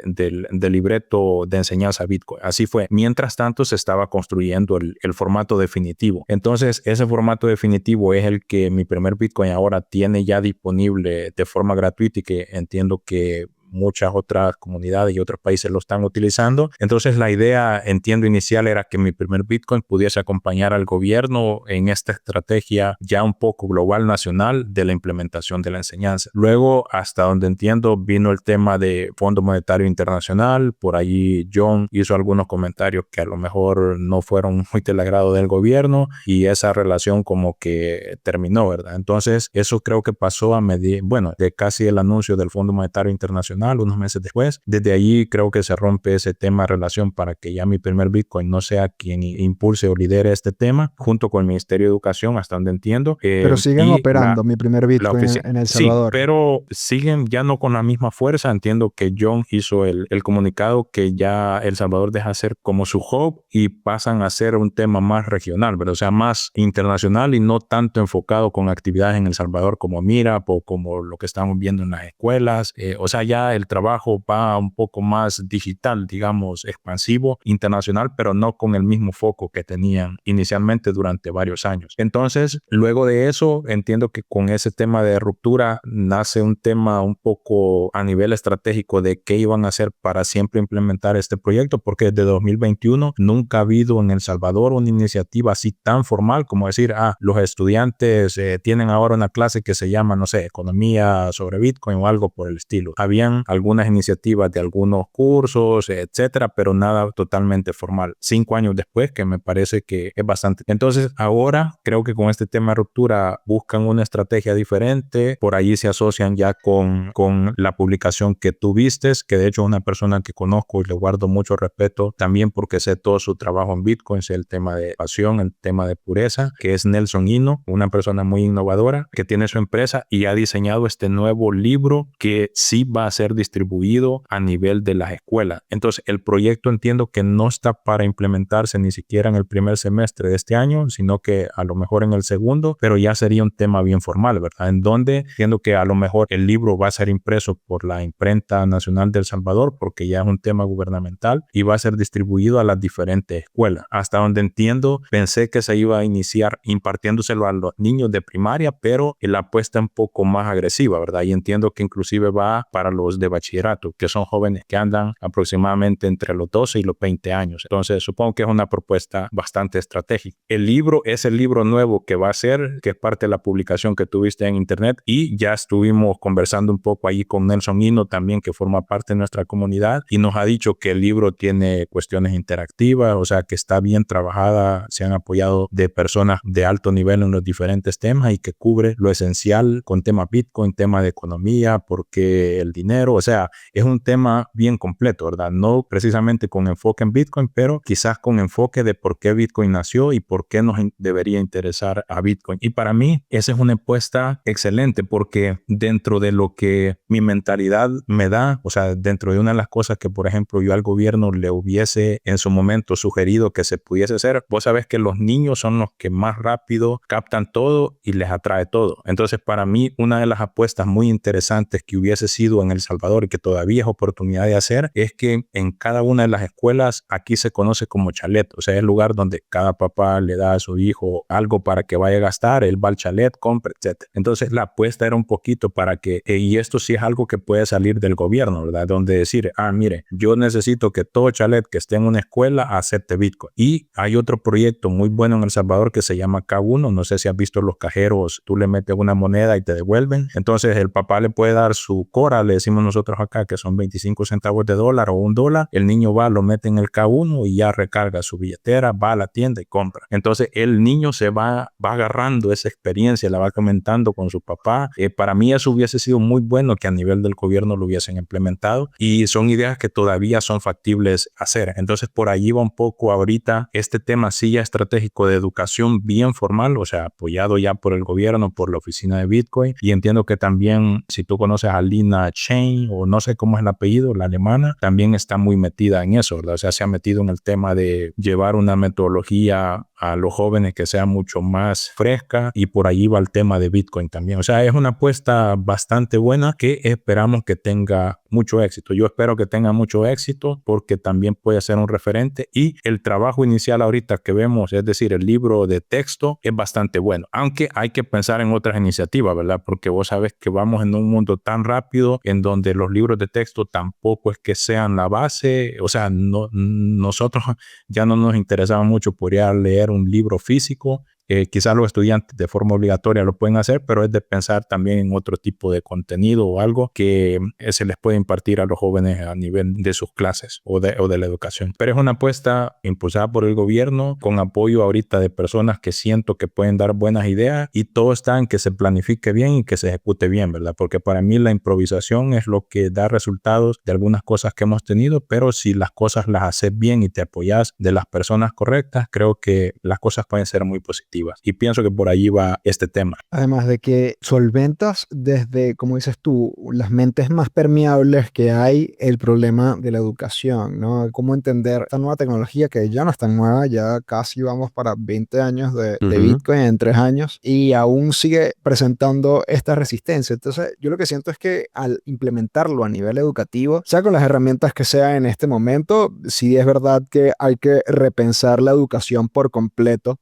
libreto de enseñanza Bitcoin. Así fue. Mientras tanto, se estaba construyendo el formato definitivo. Entonces, ese formato definitivo es el que Mi Primer Bitcoin ahora tiene ya disponible de forma gratuita, y que entiendo que muchas otras comunidades y otros países lo están utilizando. Entonces la idea, entiendo, inicial era que mi primer Bitcoin pudiese acompañar al gobierno en esta estrategia ya un poco global nacional de la implementación de la enseñanza. Luego, hasta donde entiendo, vino el tema de Fondo Monetario Internacional. Por allí John hizo algunos comentarios que a lo mejor no fueron muy del agrado del gobierno y esa relación como que terminó, ¿verdad? Entonces, eso creo que pasó de casi el anuncio del Fondo Monetario Internacional, unos meses después. Desde allí creo que se rompe ese tema de relación para que ya mi primer Bitcoin no sea quien impulse o lidere este tema, junto con el Ministerio de Educación, hasta donde entiendo. Pero siguen Y operando mi primer la Bitcoin oficina. en El Sí, Salvador. pero siguen ya no con la misma fuerza. Entiendo que John hizo el comunicado que ya El Salvador deja de ser como su hub y pasan a ser un tema más regional, ¿verdad? O sea, más internacional y no tanto enfocado con actividades en El Salvador como Mirap o como lo que estamos viendo en las escuelas. O sea, ya el trabajo va un poco más digital, digamos, expansivo, internacional, pero no con el mismo foco que tenían inicialmente durante varios años. Entonces, luego de eso, entiendo que con ese tema de ruptura nace un tema un poco a nivel estratégico de qué iban a hacer para siempre implementar este proyecto, porque desde 2021 nunca ha habido en El Salvador una iniciativa así tan formal como decir, los estudiantes tienen ahora una clase que se llama, no sé, economía sobre Bitcoin o algo por el estilo. Habían algunas iniciativas de algunos cursos, etcétera, pero nada totalmente formal. 5 años después, que me parece que es bastante. Entonces, ahora creo que con este tema de ruptura buscan una estrategia diferente. Por allí se asocian ya con la publicación que tú vistes, que de hecho es una persona que conozco y le guardo mucho respeto también porque sé todo su trabajo en Bitcoin, sé el tema de pasión, el tema de pureza, que es Nelson Hino, una persona muy innovadora que tiene su empresa y ha diseñado este nuevo libro que sí va a ser distribuido a nivel de las escuelas. Entonces, el proyecto entiendo que no está para implementarse ni siquiera en el primer semestre de este año, sino que a lo mejor en el segundo, pero ya sería un tema bien formal, ¿verdad? En donde entiendo que a lo mejor el libro va a ser impreso por la Imprenta Nacional de El Salvador, porque ya es un tema gubernamental y va a ser distribuido a las diferentes escuelas. Hasta donde entiendo, pensé que se iba a iniciar impartiéndoselo a los niños de primaria, pero la apuesta un poco más agresiva, ¿verdad? Y entiendo que inclusive va para los de bachillerato, que son jóvenes que andan aproximadamente entre los 12 y los 20 años. Entonces, supongo que es una propuesta bastante estratégica. El libro es el libro nuevo que va a ser, que es parte de la publicación que tuviste en internet y ya estuvimos conversando un poco allí con Nelson Hino también, que forma parte de nuestra comunidad y nos ha dicho que el libro tiene cuestiones interactivas, o sea, que está bien trabajada, se han apoyado de personas de alto nivel en los diferentes temas y que cubre lo esencial con tema Bitcoin, tema de economía, porque el dinero, o sea, es un tema bien completo, ¿verdad? No precisamente con enfoque en Bitcoin, pero quizás con enfoque de por qué Bitcoin nació y por qué nos debería interesar a Bitcoin. Y para mí, esa es una apuesta excelente porque dentro de lo que mi mentalidad me da, o sea, dentro de una de las cosas que, por ejemplo, yo al gobierno le hubiese en su momento sugerido que se pudiese hacer, vos sabés que los niños son los que más rápido captan todo y les atrae todo. Entonces, para mí, una de las apuestas muy interesantes que hubiese sido en El Salvador y que todavía es oportunidad de hacer es que en cada una de las escuelas aquí se conoce como chalet, o sea, es el lugar donde cada papá le da a su hijo algo para que vaya a gastar, él va al chalet, compra, etc. Entonces, la apuesta era un poquito para que, y esto sí es algo que puede salir del gobierno, ¿verdad? Donde decir, mire, yo necesito que todo chalet que esté en una escuela acepte Bitcoin. Y hay otro proyecto muy bueno en El Salvador que se llama K1, no sé si has visto los cajeros, tú le metes una moneda y te devuelven. Entonces, el papá le puede dar su cora, le decimos nosotros acá, que son 25 centavos de dólar o $1. El niño va, lo mete en el K1 y ya recarga su billetera, va a la tienda y compra. Entonces, el niño se va agarrando esa experiencia, la va comentando con su papá. Para mí eso hubiese sido muy bueno que a nivel del gobierno lo hubiesen implementado y son ideas que todavía son factibles hacer. Entonces, por allí va un poco ahorita este tema sí ya estratégico de educación bien formal, o sea, apoyado ya por el gobierno, por la oficina de Bitcoin. Y entiendo que también, si tú conoces a Lina Chain, o no sé cómo es el apellido, la alemana, también está muy metida en eso, ¿verdad? O sea, se ha metido en el tema de llevar una metodología a los jóvenes que sea mucho más fresca, y por ahí va el tema de Bitcoin también. O sea, es una apuesta bastante buena que esperamos que tenga mucho éxito. Yo espero que tenga mucho éxito porque también puede ser un referente, y el trabajo inicial ahorita que vemos, es decir, el libro de texto, es bastante bueno, aunque hay que pensar en otras iniciativas, ¿verdad? Porque vos sabes que vamos en un mundo tan rápido en donde los libros de texto tampoco es que sean la base. O sea, no, nosotros ya no nos interesaba mucho por ir a leer un libro físico. Quizás los estudiantes de forma obligatoria lo pueden hacer, pero es de pensar también en otro tipo de contenido o algo que se les puede impartir a los jóvenes a nivel de sus clases o de la educación. Pero es una apuesta impulsada por el gobierno, con apoyo ahorita de personas que siento que pueden dar buenas ideas, y todo está en que se planifique bien y que se ejecute bien, ¿verdad? Porque para mí la improvisación es lo que da resultados de algunas cosas que hemos tenido, pero si las cosas las haces bien y te apoyas de las personas correctas, creo que las cosas pueden ser muy positivas. Y pienso que por allí va este tema. Además de que solventas desde, como dices tú, las mentes más permeables que hay, el problema de la educación, ¿no? Cómo entender esta nueva tecnología que ya no es tan nueva, ya casi vamos para 20 años de Bitcoin en 3 años, y aún sigue presentando esta resistencia. Entonces, yo lo que siento es que al implementarlo a nivel educativo, sea con las herramientas que sea en este momento, sí es verdad que hay que repensar la educación por completo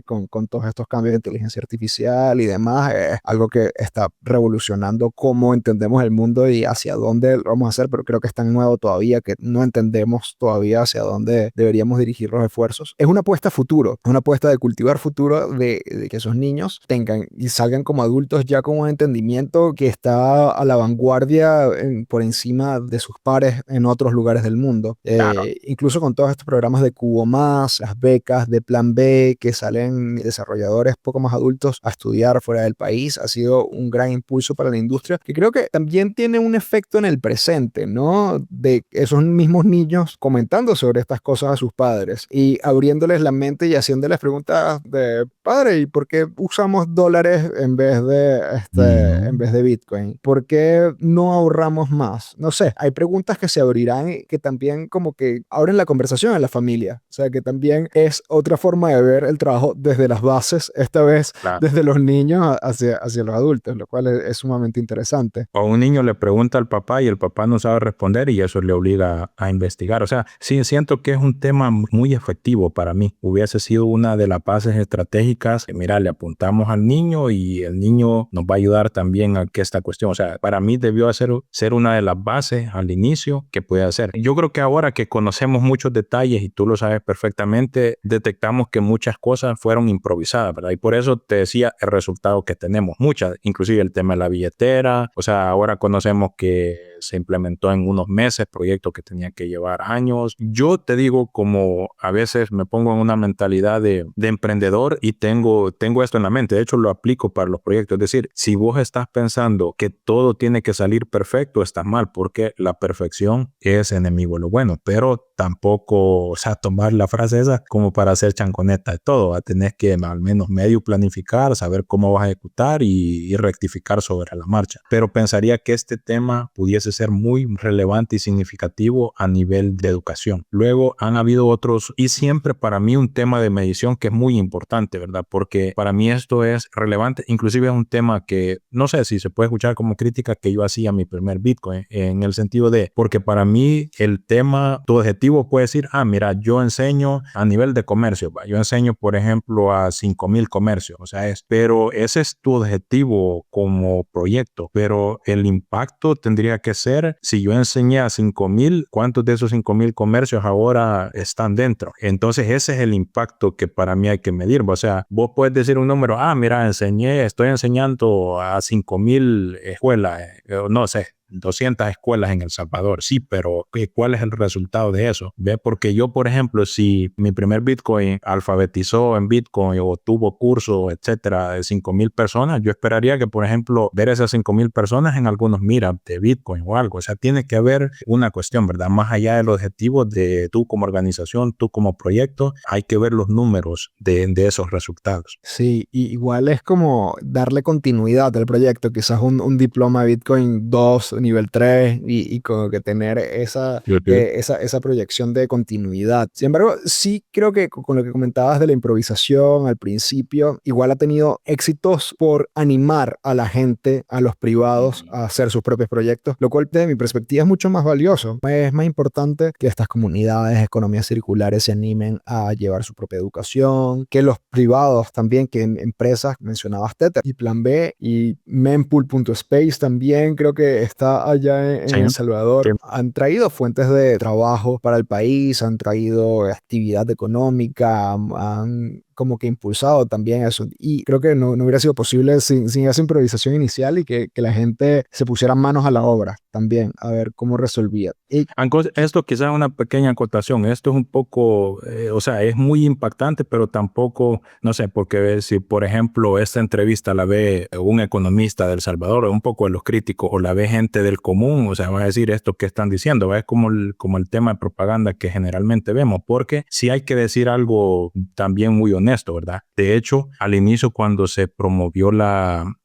con todos estos cambios de inteligencia artificial y demás. Es algo que está revolucionando cómo entendemos el mundo y hacia dónde lo vamos a hacer, pero creo que es tan nuevo todavía que no entendemos todavía hacia dónde deberíamos dirigir los esfuerzos. Es una apuesta a futuro, es una apuesta de cultivar futuro, de que esos niños tengan y salgan como adultos ya con un entendimiento que está a la vanguardia por encima de sus pares en otros lugares del mundo. Claro. Incluso con todos estos programas de Cubo Más, las becas de Plan B, que salen desarrolladores poco más adultos a estudiar fuera del país, ha sido un gran impulso para la industria, que creo que también tiene un efecto en el presente, ¿no? De esos mismos niños comentando sobre estas cosas a sus padres y abriéndoles la mente y haciéndoles preguntas de, padre, ¿y por qué usamos dólares en vez de Bitcoin? ¿Por qué no ahorramos más? No sé, hay preguntas que se abrirán y que también como que abren la conversación en la familia. O sea, que también es otra forma de ver el trabajo desde las bases, esta vez Claro. desde los niños hacia los adultos, lo cual es sumamente interesante. O un niño le pregunta al papá y el papá no sabe responder, y eso le obliga a investigar. O sea, sí siento que es un tema muy efectivo para mí. Hubiese sido una de las bases estratégicas. Mira, le apuntamos al niño y el niño nos va a ayudar también a que esta cuestión. O sea, para mí debió ser una de las bases al inicio que puede hacer. Yo creo que ahora que conocemos muchos detalles, y tú lo sabes perfectamente, detectamos que muchas cosas fueron improvisadas, ¿verdad? Y por eso te decía el resultado que tenemos. Muchas, inclusive el tema de la billetera. O sea, ahora conocemos que se implementó en unos meses, proyectos que tenían que llevar años. Yo te digo, como a veces me pongo en una mentalidad de emprendedor y tengo esto en la mente. De hecho, lo aplico para los proyectos. Es decir, si vos estás pensando que todo tiene que salir perfecto, estás mal, porque la perfección es enemigo de lo bueno. Pero tampoco, o sea, tomar la frase esa como para hacer chanconeta de todo. Tenés que al menos medio planificar, saber cómo vas a ejecutar y rectificar sobre la marcha. Pero pensaría que este tema pudiese ser muy relevante y significativo a nivel de educación. Luego han habido otros, y siempre para mí un tema de medición que es muy importante, ¿verdad? Porque para mí esto es relevante, inclusive es un tema que no sé si se puede escuchar como crítica que yo hacía mi primer Bitcoin, en el sentido de, porque para mí el tema, tu objetivo puede decir, mira, yo enseño a nivel de comercio, yo enseño por ejemplo a 5,000 comercios, o sea, pero ese es tu objetivo como proyecto, pero el impacto tendría que ser, si yo enseñé a 5,000, ¿cuántos de esos 5,000 comercios ahora están dentro? Entonces ese es el impacto que para mí hay que medir. O sea, vos puedes decir un número, mira, estoy enseñando a 5,000 escuelas, no sé, 200 escuelas en El Salvador. Sí, pero ¿cuál es el resultado de eso? ¿Ve? Porque yo, por ejemplo, si mi primer Bitcoin alfabetizó en Bitcoin o tuvo curso, etcétera, de 5,000 personas, yo esperaría que, por ejemplo, ver esas 5,000 personas en algunos meetups de Bitcoin o algo. O sea, tiene que haber una cuestión, ¿verdad? Más allá del objetivo de tú como organización, tú como proyecto, hay que ver los números de esos resultados. Sí, y igual es como darle continuidad al proyecto, quizás un diploma Bitcoin 2 nivel 3 y como que tener Ujú. esa proyección de continuidad. Sin embargo, sí creo que con lo que comentabas de la improvisación al principio, igual ha tenido éxitos por animar a la gente, a los privados, Ujú. a hacer sus propios proyectos, lo cual desde mi perspectiva es mucho más valioso. Es más importante que estas comunidades, economías circulares se animen a llevar su propia educación, que los privados también, que en empresas, mencionabas Tether y Plan B y Mempool.space también creo que está allá Sí, en El sí. Salvador, han traído fuentes de trabajo para el país, han traído actividad económica, han como que impulsado también eso. Y creo que no hubiera sido posible sin esa improvisación inicial y que la gente se pusiera manos a la obra también, a ver cómo resolvía. Y Esto quizás es una pequeña acotación. Esto es un poco, o sea, es muy impactante, pero tampoco, no sé, porque si, por ejemplo, esta entrevista la ve un economista de El Salvador, o un poco de los críticos, o la ve gente del común, o sea, va a decir esto que están diciendo, ¿va? Es como el tema de propaganda que generalmente vemos, porque sí hay que decir algo también muy honesto, ¿verdad? De hecho, al inicio, cuando se promovió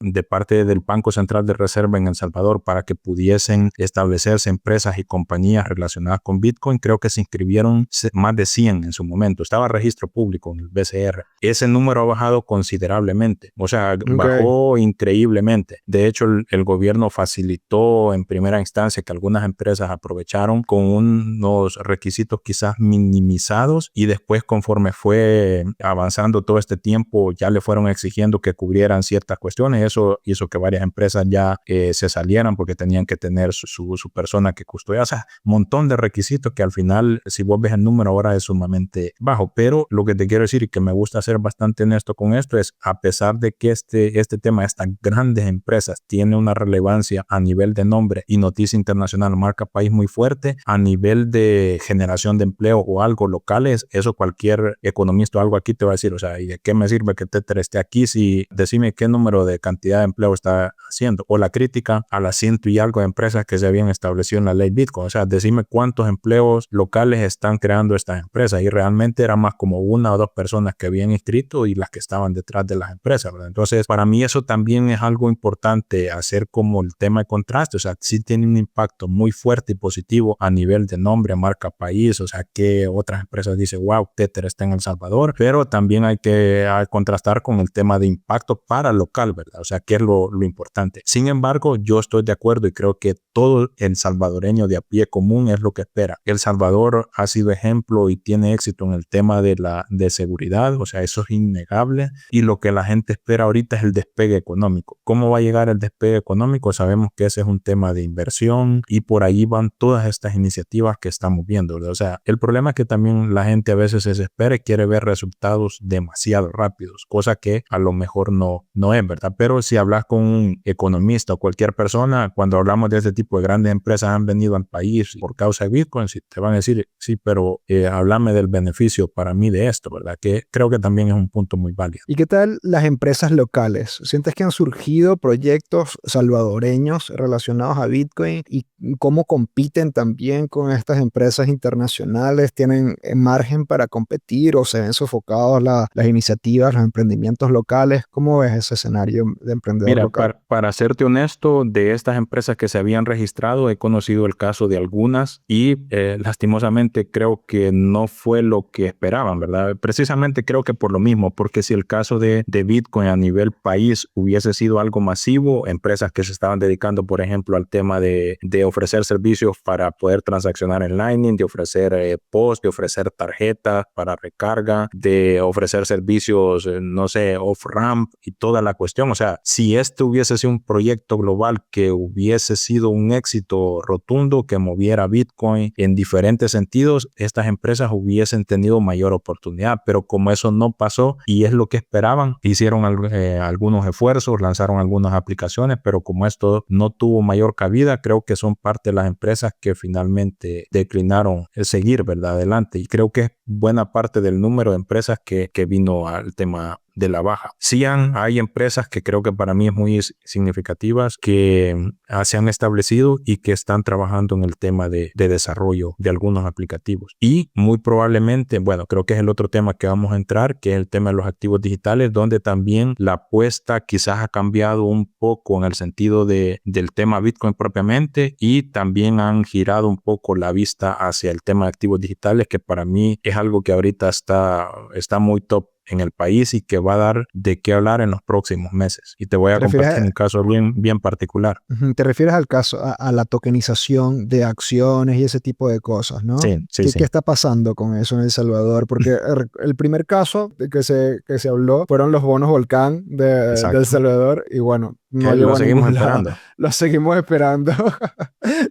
de parte del Banco Central de Reserva en El Salvador para que pudiesen establecerse empresas y compañías relacionadas con Bitcoin, creo que se inscribieron más de 100 en su momento. Estaba registro público en el BCR. Ese número ha bajado considerablemente, o sea, ok. bajó increíblemente. De hecho, el gobierno facilitó en primera instancia que algunas empresas aprovecharon con unos requisitos quizás minimizados y después, conforme fue avanzando todo este tiempo, ya le fueron exigiendo que cubrieran ciertas cuestiones. Eso hizo que varias empresas ya se salieran porque tenían que tener su persona que custodia. O sea, un montón de requisitos que al final, si vos ves el número ahora, es sumamente bajo. Pero lo que te quiero decir y que me gusta ser bastante honesto con esto es, a pesar de que este tema de estas grandes empresas tiene una relevancia a nivel de nombre y noticia internacional, marca país muy fuerte, a nivel de generación de empleo o algo locales, eso cualquier economista o algo aquí te va a decir, o sea, ¿y de qué me sirve que Tether esté aquí si decime qué número de cantidad de empleo está haciendo? O la crítica a las ciento y algo de empresas que se habían establecido en la ley Bitcoin, o sea, decime cuántos empleos locales están creando estas empresas, y realmente era más como una o dos personas que habían inscrito y las que estaban detrás de las empresas, ¿verdad? Entonces, para mí eso también es algo importante, hacer como el tema de contraste, o sea, sí tiene un impacto muy fuerte y positivo a nivel de nombre, marca país, o sea, que otras empresas dicen, wow, Tether está en El Salvador, pero también hay que contrastar con el tema de impacto para local, ¿verdad? O sea, que es lo importante. Sin embargo, yo estoy de acuerdo y creo que todo el salvadoreño de a pie común es lo que espera. El Salvador ha sido ejemplo y tiene éxito en el tema de seguridad, o sea, eso es innegable, y lo que la gente espera ahorita es el despegue económico. ¿Cómo va a llegar el despegue económico? Sabemos que ese es un tema de inversión y por ahí van todas estas iniciativas que estamos viendo, ¿verdad? O sea, el problema es que también la gente a veces se desespera y quiere ver resultados demasiado rápidos, cosa que a lo mejor no es, ¿verdad? Pero si hablas con un economista o cualquier persona, cuando hablamos de este tipo de grandes empresas han venido al país por causa de Bitcoin, si te van a decir, sí, pero háblame del beneficio para mí de esto, ¿verdad? Que creo que también es un punto muy válido. ¿Y qué tal las empresas locales? ¿Sientes que han surgido proyectos salvadoreños relacionados a Bitcoin y cómo compiten también con estas empresas internacionales? ¿Tienen margen para competir o se ven sofocados las iniciativas, los emprendimientos locales? ¿Cómo ves ese escenario de emprendedor Mira, local? para serte honesto, de estas empresas que se habían registrado, he conocido el caso de algunas y lastimosamente creo que no fue lo que esperaban, ¿verdad? Precisamente creo que por lo mismo, porque si el caso de Bitcoin a nivel país hubiese sido algo masivo, empresas que se estaban dedicando, por ejemplo, al tema de ofrecer servicios para poder transaccionar en Lightning, de ofrecer post, de ofrecer tarjetas para recarga, de ofrecer servicios, no sé, off-ramp y toda la cuestión, o sea, si este hubiese sido un proyecto global que hubiese sido un éxito rotundo, que moviera Bitcoin en diferentes sentidos, estas empresas hubiesen tenido mayor oportunidad, pero como eso no pasó y es lo que esperaban, hicieron algunos esfuerzos, lanzaron algunas aplicaciones, pero como esto no tuvo mayor cabida, creo que son parte de las empresas que finalmente declinaron seguir, ¿verdad? Adelante, y creo que es buena parte del número de empresas que el tema de la baja. Sí hay empresas que creo que para mí es muy significativas que se han establecido y que están trabajando en el tema de desarrollo de algunos aplicativos. Y muy probablemente, bueno, creo que es el otro tema que vamos a entrar, que es el tema de los activos digitales, donde también la apuesta quizás ha cambiado un poco en el sentido del tema Bitcoin propiamente, y también han girado un poco la vista hacia el tema de activos digitales, que para mí es algo que ahorita está muy top en el país y que va a dar de qué hablar en los próximos meses. Y te voy a ¿Te refieres compartir un caso bien particular. te refieres al caso, a la tokenización de acciones y ese tipo de cosas, ¿no? Sí, sí, ¿Qué sí. está pasando con eso en El Salvador? Porque el primer caso de que se habló fueron los bonos Volcán de El Exacto. Salvador, y bueno, no Que lo llegó a seguimos ningún lado. esperando. Lo seguimos esperando.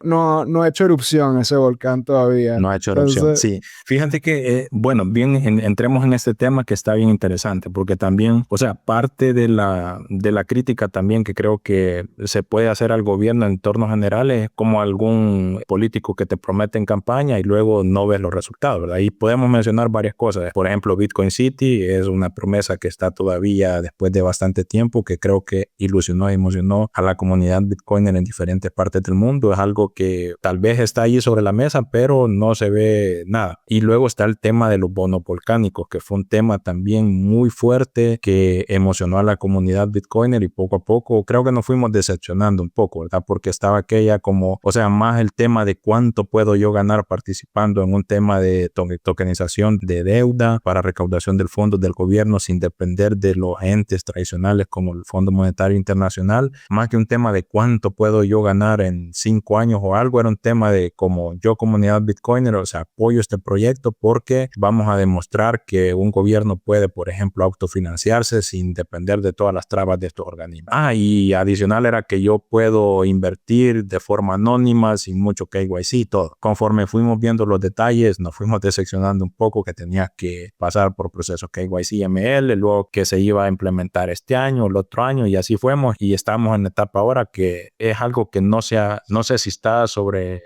No ha hecho erupción ese volcán todavía. No ha hecho erupción. Entonces, Sí, fíjate que, bueno, entremos en este tema que está bien interesante, porque también, o sea, parte de la crítica también que creo que se puede hacer al gobierno en torno general es como algún político que te promete en campaña y luego no ves los resultados, ¿verdad? Y podemos mencionar varias cosas. Por ejemplo, Bitcoin City es una promesa que está todavía después de bastante tiempo, que creo que ilusionó y emocionó a la comunidad Bitcoiner en diferentes partes del mundo. Es algo que tal vez está ahí sobre la mesa, pero no se ve nada. Y luego está el tema de los bonos volcánicos, que fue un tema también muy fuerte que emocionó a la comunidad Bitcoiner, y poco a poco creo que nos fuimos decepcionando un poco, ¿verdad? Porque estaba aquella como, o sea, más el tema de cuánto puedo yo ganar participando en un tema de tokenización de deuda para recaudación del fondo del gobierno sin depender de los entes tradicionales como el Fondo Monetario Internacional, más que un tema de cuánto puedo yo ganar en 5 años o algo. Era un tema de como yo, comunidad Bitcoiner, o sea, apoyo este proyecto porque vamos a demostrar que un gobierno puede, por ejemplo, autofinanciarse sin depender de todas las trabas de estos organismos. Y adicional era que yo puedo invertir de forma anónima, sin mucho KYC y todo. Conforme fuimos viendo los detalles, nos fuimos decepcionando un poco, que tenía que pasar por procesos KYC y ML, luego que se iba a implementar este año, el otro año, y así fuimos, y estamos en la etapa ahora que es algo que no sé si está sobre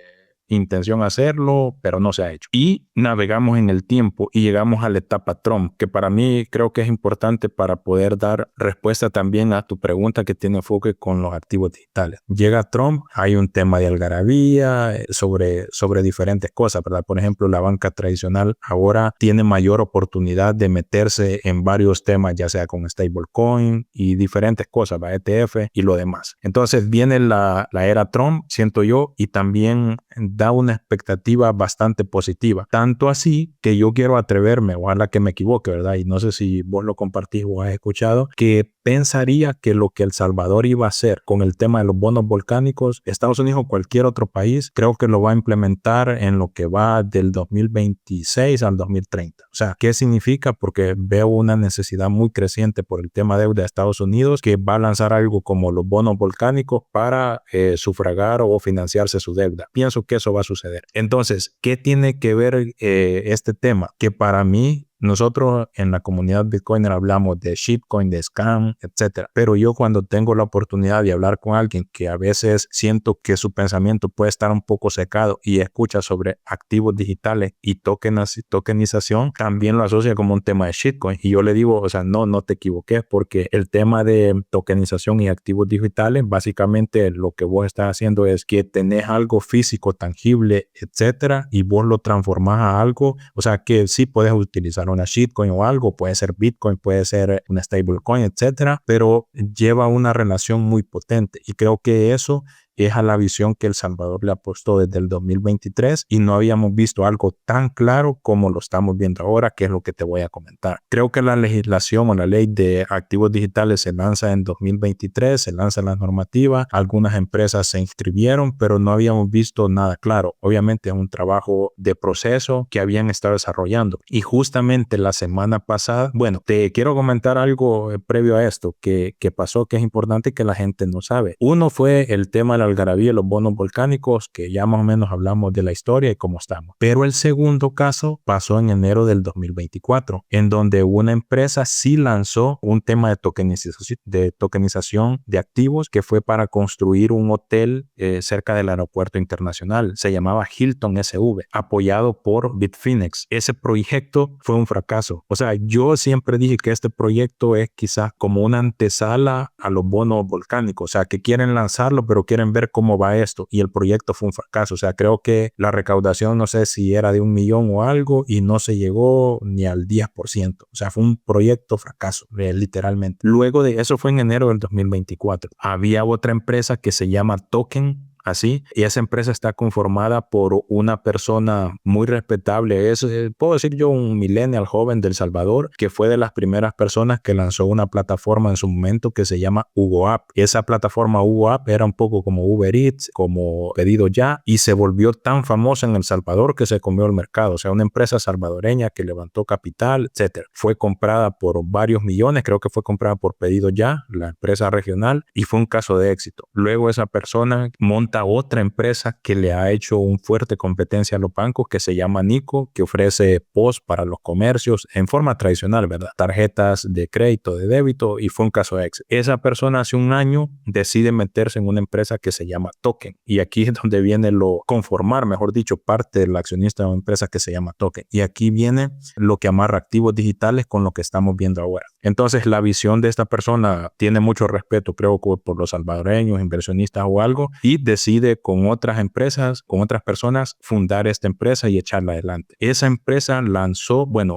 intención hacerlo, pero no se ha hecho. Y navegamos en el tiempo y llegamos a la etapa Trump, que para mí creo que es importante para poder dar respuesta también a tu pregunta que tiene enfoque con los activos digitales. Llega Trump, hay un tema de algarabía sobre diferentes cosas, ¿verdad? Por ejemplo, la banca tradicional ahora tiene mayor oportunidad de meterse en varios temas, ya sea con stablecoin y diferentes cosas, ¿va? ETF y lo demás. Entonces viene la era Trump, siento yo, y también da una expectativa bastante positiva. Tanto así que yo quiero atreverme, ojalá que me equivoque, ¿verdad? Y no sé si vos lo compartís o has escuchado, que pensaría que lo que El Salvador iba a hacer con el tema de los bonos volcánicos, Estados Unidos o cualquier otro país, creo que lo va a implementar en lo que va del 2026 al 2030. O sea, ¿qué significa? Porque veo una necesidad muy creciente por el tema de deuda de Estados Unidos, que va a lanzar algo como los bonos volcánicos para sufragar o financiarse su deuda. Pienso que eso va a suceder. Entonces, ¿qué tiene que ver este tema? Que para mí, nosotros en la comunidad Bitcoiner hablamos de shitcoin, de scam, etcétera. Pero yo cuando tengo la oportunidad de hablar con alguien que a veces siento que su pensamiento puede estar un poco secado y escucha sobre activos digitales y tokenización, también lo asocia como un tema de shitcoin. Y yo le digo, o sea, no te equivoques, porque el tema de tokenización y activos digitales, básicamente lo que vos estás haciendo es que tenés algo físico, tangible, etcétera, y vos lo transformás a algo, o sea, que sí puedes utilizar una shitcoin o algo, puede ser Bitcoin, puede ser una stablecoin, etcétera, pero lleva una relación muy potente, y creo que eso es a la visión que El Salvador le apostó desde el 2023, y no habíamos visto algo tan claro como lo estamos viendo ahora, que es lo que te voy a comentar. Creo que la legislación o la ley de activos digitales se lanza en 2023, se lanza la normativa, algunas empresas se inscribieron, pero no habíamos visto nada claro. Obviamente es un trabajo de proceso que habían estado desarrollando, y justamente la semana pasada, bueno, te quiero comentar algo previo a esto que pasó, que es importante que la gente no sabe. Uno fue el tema de la algarabía de los bonos volcánicos, que ya más o menos hablamos de la historia y cómo estamos. Pero el segundo caso pasó en enero del 2024, en donde una empresa sí lanzó un tema de tokenización de activos que fue para construir un hotel cerca del aeropuerto internacional. Se llamaba Hilton SV, apoyado por Bitfinex. Ese proyecto fue un fracaso. O sea, yo siempre dije que este proyecto es quizás como una antesala a los bonos volcánicos. O sea, que quieren lanzarlo, pero quieren ver cómo va esto. Y el proyecto fue un fracaso. O sea, creo que la recaudación, no sé si era de 1 millón o algo, y no se llegó ni al 10%. O sea, fue un proyecto fracaso, literalmente. Luego de eso fue en enero del 2024. Había otra empresa que se llama Token, así, y esa empresa está conformada por una persona muy respetable, puedo decir yo, un millennial joven del Salvador, que fue de las primeras personas que lanzó una plataforma en su momento que se llama Hugo App. Esa plataforma Hugo App era un poco como Uber Eats, como Pedido Ya, y se volvió tan famosa en El Salvador que se comió el mercado. O sea, una empresa salvadoreña que levantó capital, etcétera. Fue comprada por varios millones, creo que fue comprada por Pedido Ya, la empresa regional, y fue un caso de éxito. Luego esa persona monta otra empresa que le ha hecho un fuerte competencia a los bancos, que se llama Nico, que ofrece POS para los comercios en forma tradicional, ¿verdad? Tarjetas de crédito, de débito, y fue un caso de éxito. Esa persona hace un año decide meterse en una empresa que se llama Token, y aquí es donde viene conformar, mejor dicho, parte del accionista de una empresa que se llama Token. Y aquí viene lo que amarra activos digitales con lo que estamos viendo ahora. Entonces, la visión de esta persona tiene mucho respeto, creo, por los salvadoreños, inversionistas o algo, y decide con otras empresas, con otras personas, fundar esta empresa y echarla adelante. Esa empresa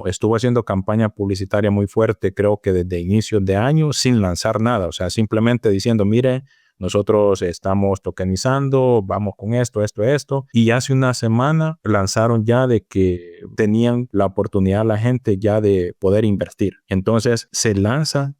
estuvo haciendo campaña publicitaria muy fuerte, creo que desde inicios de año, sin lanzar nada, o sea, simplemente diciendo, mire, nosotros estamos tokenizando, vamos con esto, y hace una semana lanzaron ya de que tenían la oportunidad la gente ya de poder invertir. Entonces se lanzan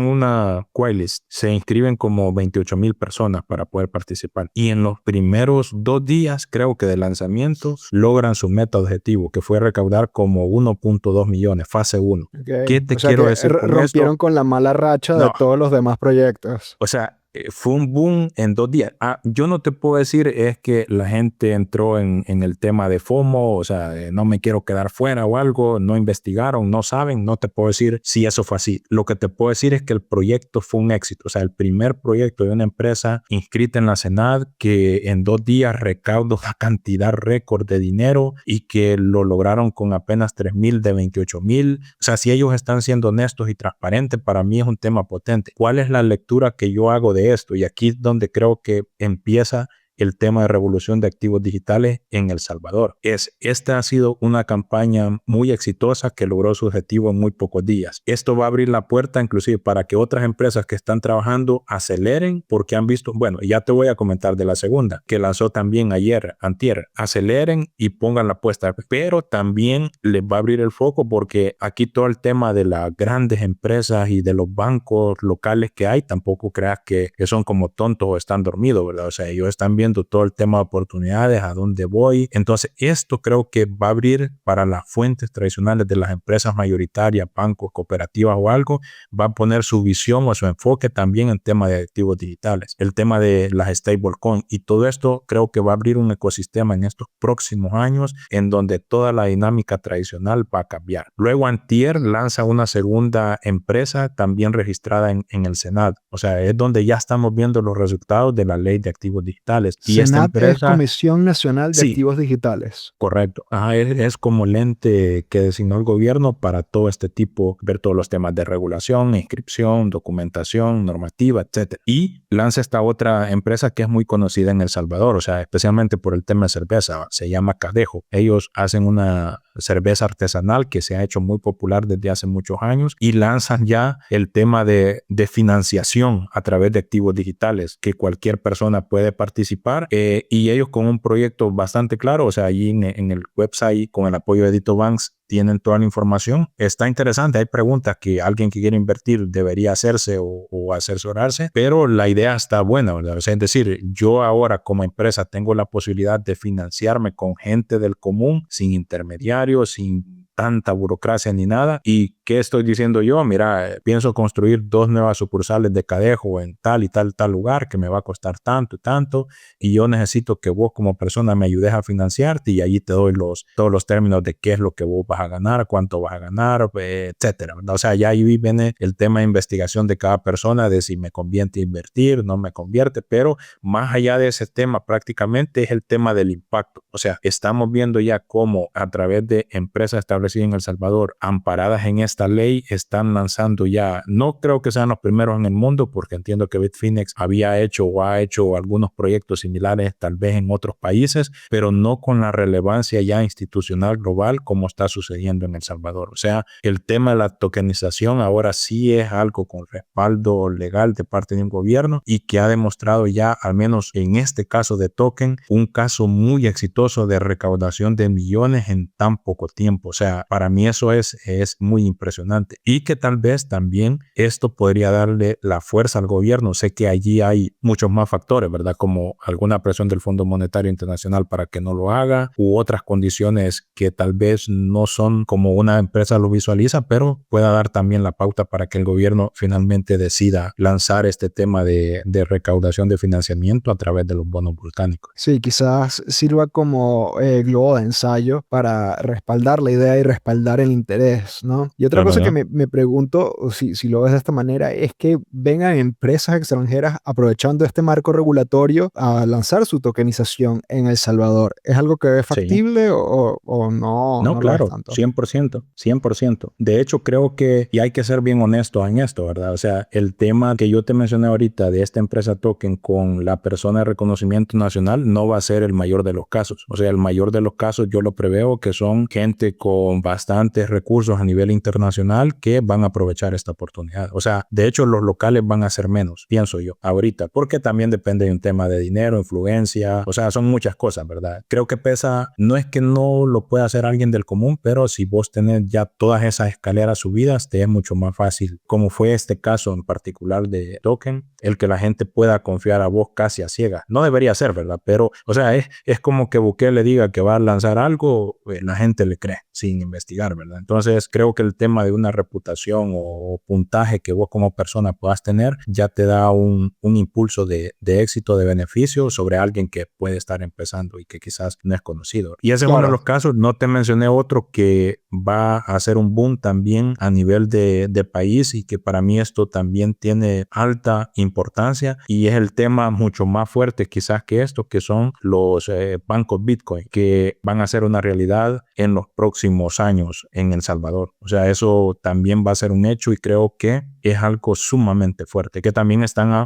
una whitelist, se inscriben como 28,000 personas para poder participar, y en los primeros 2 días, creo que de lanzamiento, logran su meta objetivo, que fue recaudar como 1.2 millones, fase 1. Okay. ¿Qué te O sea quiero que decir con rompieron esto? con la mala racha de No. todos los demás proyectos. O sea, fue un boom en 2 días. Yo no te puedo decir es que la gente entró en el tema de FOMO, o sea, no me quiero quedar fuera o algo, no investigaron, no saben, no te puedo decir si eso fue así. Lo que te puedo decir es que el proyecto fue un éxito, o sea, el primer proyecto de una empresa inscrita en la SENAD que en 2 días recauda una cantidad récord de dinero y que lo lograron con apenas 3,000 de 28,000. O sea, si ellos están siendo honestos y transparentes, para mí es un tema potente. ¿Cuál es la lectura que yo hago de esto? Y aquí es donde creo que empieza el tema de revolución de activos digitales en El Salvador. Esta ha sido una campaña muy exitosa que logró su objetivo en muy pocos días. Esto va a abrir la puerta inclusive para que otras empresas que están trabajando aceleren, porque han visto, ya te voy a comentar de la segunda, que lanzó también antier, aceleren y pongan la apuesta, pero también les va a abrir el foco porque aquí todo el tema de las grandes empresas y de los bancos locales que hay, tampoco creas que son como tontos o están dormidos, ¿verdad? O sea, ellos están viendo todo el tema de oportunidades, a dónde voy. Entonces, esto creo que va a abrir para las fuentes tradicionales de las empresas mayoritarias, bancos, cooperativas o algo, va a poner su visión o su enfoque también en tema de activos digitales, el tema de las stablecoin, y todo esto creo que va a abrir un ecosistema en estos próximos años en donde toda la dinámica tradicional va a cambiar. Luego, antier lanza una segunda empresa también registrada en el SENAD. O sea, es donde ya estamos viendo los resultados de la ley de activos digitales. Y esta SENAT es empresa, Comisión Nacional de sí, Activos Digitales. correcto. Es como el ente que designó el gobierno para todo este tipo, ver todos los temas de regulación, inscripción, documentación, normativa, etcétera. Y lanza esta otra empresa que es muy conocida en El Salvador, o sea, especialmente por el tema de cerveza, se llama Cadejo. Ellos hacen una cerveza artesanal que se ha hecho muy popular desde hace muchos años y lanzan ya el tema de financiación a través de activos digitales que cualquier persona puede participar, y ellos con un proyecto bastante claro, o sea, allí en el website con el apoyo de DitoBanks tienen toda la información. Está interesante, hay preguntas que alguien que quiere invertir debería hacerse o asesorarse, pero la idea está buena, ¿verdad? O sea, es decir, yo ahora como empresa tengo la posibilidad de financiarme con gente del común, sin intermediarios, sin tanta burocracia ni nada, y ¿qué estoy diciendo yo? Mira, pienso construir 2 nuevas sucursales de Cadejo en tal y tal lugar que me va a costar tanto y tanto, y yo necesito que vos como persona me ayudes a financiarte, y allí te doy todos los términos de qué es lo que vos vas a ganar, cuánto vas a ganar, etcétera, ¿verdad? O sea, ya ahí viene el tema de investigación de cada persona, de si me conviene invertir, no me convierte, pero más allá de ese tema prácticamente es el tema del impacto. O sea, estamos viendo ya cómo a través de empresas establecidas en El Salvador, amparadas en esta ley, están lanzando ya, no creo que sean los primeros en el mundo, porque entiendo que Bitfinex había hecho o ha hecho algunos proyectos similares tal vez en otros países, pero no con la relevancia ya institucional global como está sucediendo en El Salvador. O sea, el tema de la tokenización ahora sí es algo con respaldo legal de parte de un gobierno, y que ha demostrado ya, al menos en este caso de token, un caso muy exitoso de recaudación de millones en tan poco tiempo. O sea, para mí eso es muy impresionante, y que tal vez también esto podría darle la fuerza al gobierno. Sé que allí hay muchos más factores, ¿verdad? Como alguna presión del Fondo Monetario Internacional para que no lo haga, u otras condiciones que tal vez no son como una empresa lo visualiza, pero pueda dar también la pauta para que el gobierno finalmente decida lanzar este tema de recaudación de financiamiento a través de los bonos volcánicos. Sí, quizás sirva como globo de ensayo para respaldar la idea y respaldar el interés, ¿no? Y otra cosa que Claro. me pregunto, o si lo ves de esta manera, es que vengan empresas extranjeras aprovechando este marco regulatorio a lanzar su tokenización en El Salvador. ¿Es algo que es Sí. factible o no, No, no lo ves claro, tanto? 100%, 100%. De hecho, creo que, y hay que ser bien honesto en esto, ¿verdad? O sea, el tema que yo te mencioné ahorita de esta empresa token con la persona de reconocimiento nacional no va a ser el mayor de los casos. O sea, el mayor de los casos yo lo preveo que son gente con bastantes recursos a nivel internacional que van a aprovechar esta oportunidad. O sea, de hecho, los locales van a ser menos, pienso yo, ahorita, porque también depende de un tema de dinero, influencia, o sea, son muchas cosas, ¿verdad? Creo que pesa, no es que no lo pueda hacer alguien del común, pero si vos tenés ya todas esas escaleras subidas, te es mucho más fácil, como fue este caso en particular de Token, el que la gente pueda confiar a vos casi a ciegas. No debería ser, ¿verdad? Pero, o sea, es como que Bukele diga que va a lanzar algo, la gente le cree sin investigar, ¿verdad? Entonces, creo que el tema de una reputación o puntaje que vos como persona puedas tener ya te da un impulso de éxito, de beneficio sobre alguien que puede estar empezando y que quizás no es conocido. Y ese es uno de Claro. los casos. No te mencioné otro que va a ser un boom también a nivel de país, y que para mí esto también tiene alta importancia, y es el tema mucho más fuerte quizás que esto, que son los bancos Bitcoin, que van a ser una realidad en los próximos años en El Salvador. O sea, eso también va a ser un hecho, y creo que es algo sumamente fuerte, que también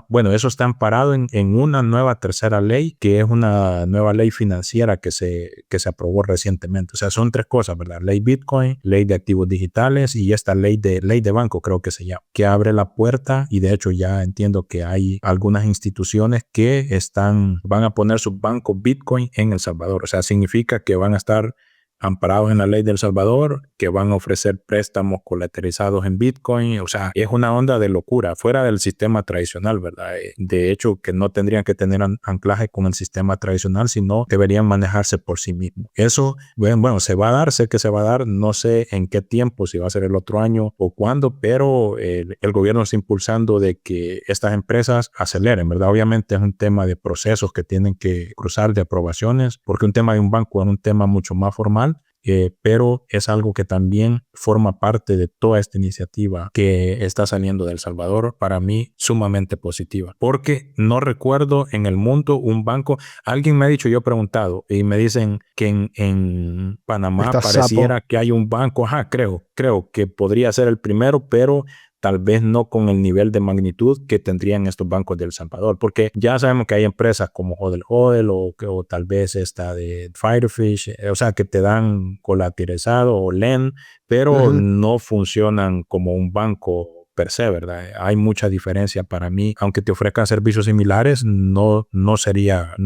bueno, eso está amparado en una nueva tercera ley, que es una nueva ley financiera que se aprobó recientemente. O sea, son 3 cosas, ¿verdad? Ley Bitcoin, ley de activos digitales, y esta ley de banco, creo que se llama, que abre la puerta, y de hecho ya entiendo que hay algunas instituciones que van a poner sus bancos Bitcoin en El Salvador. O sea, significa que van a estar amparados en la ley de El Salvador, que van a ofrecer préstamos colateralizados en Bitcoin. O sea, es una onda de locura, fuera del sistema tradicional, ¿verdad? De hecho, que no tendrían que tener anclaje con el sistema tradicional, sino deberían manejarse por sí mismos. Eso, bueno, se va a dar, sé que se va a dar, no sé en qué tiempo, si va a ser el otro año o cuándo, pero el gobierno está impulsando de que estas empresas aceleren, ¿verdad? Obviamente es un tema de procesos que tienen que cruzar, de aprobaciones, porque un tema de un banco es un tema mucho más formal, pero es algo que también forma parte de toda esta iniciativa que está saliendo de El Salvador, para mí sumamente positiva, porque no recuerdo en el mundo un banco. Alguien me ha dicho, yo he preguntado, y me dicen que en Panamá Está Sapo. pareciera que hay un banco, creo que podría ser el primero, pero tal vez no con el nivel de magnitud que tendrían estos bancos de El Salvador, porque ya sabemos que hay empresas como Hodel Hodel, o tal vez esta de Firefish, o sea, que te dan colateralizado o LEN, pero Ujú. no funcionan como un banco per se, ¿verdad? Hay mucha diferencia para mí. Aunque te ofrezcan servicios similares, no sería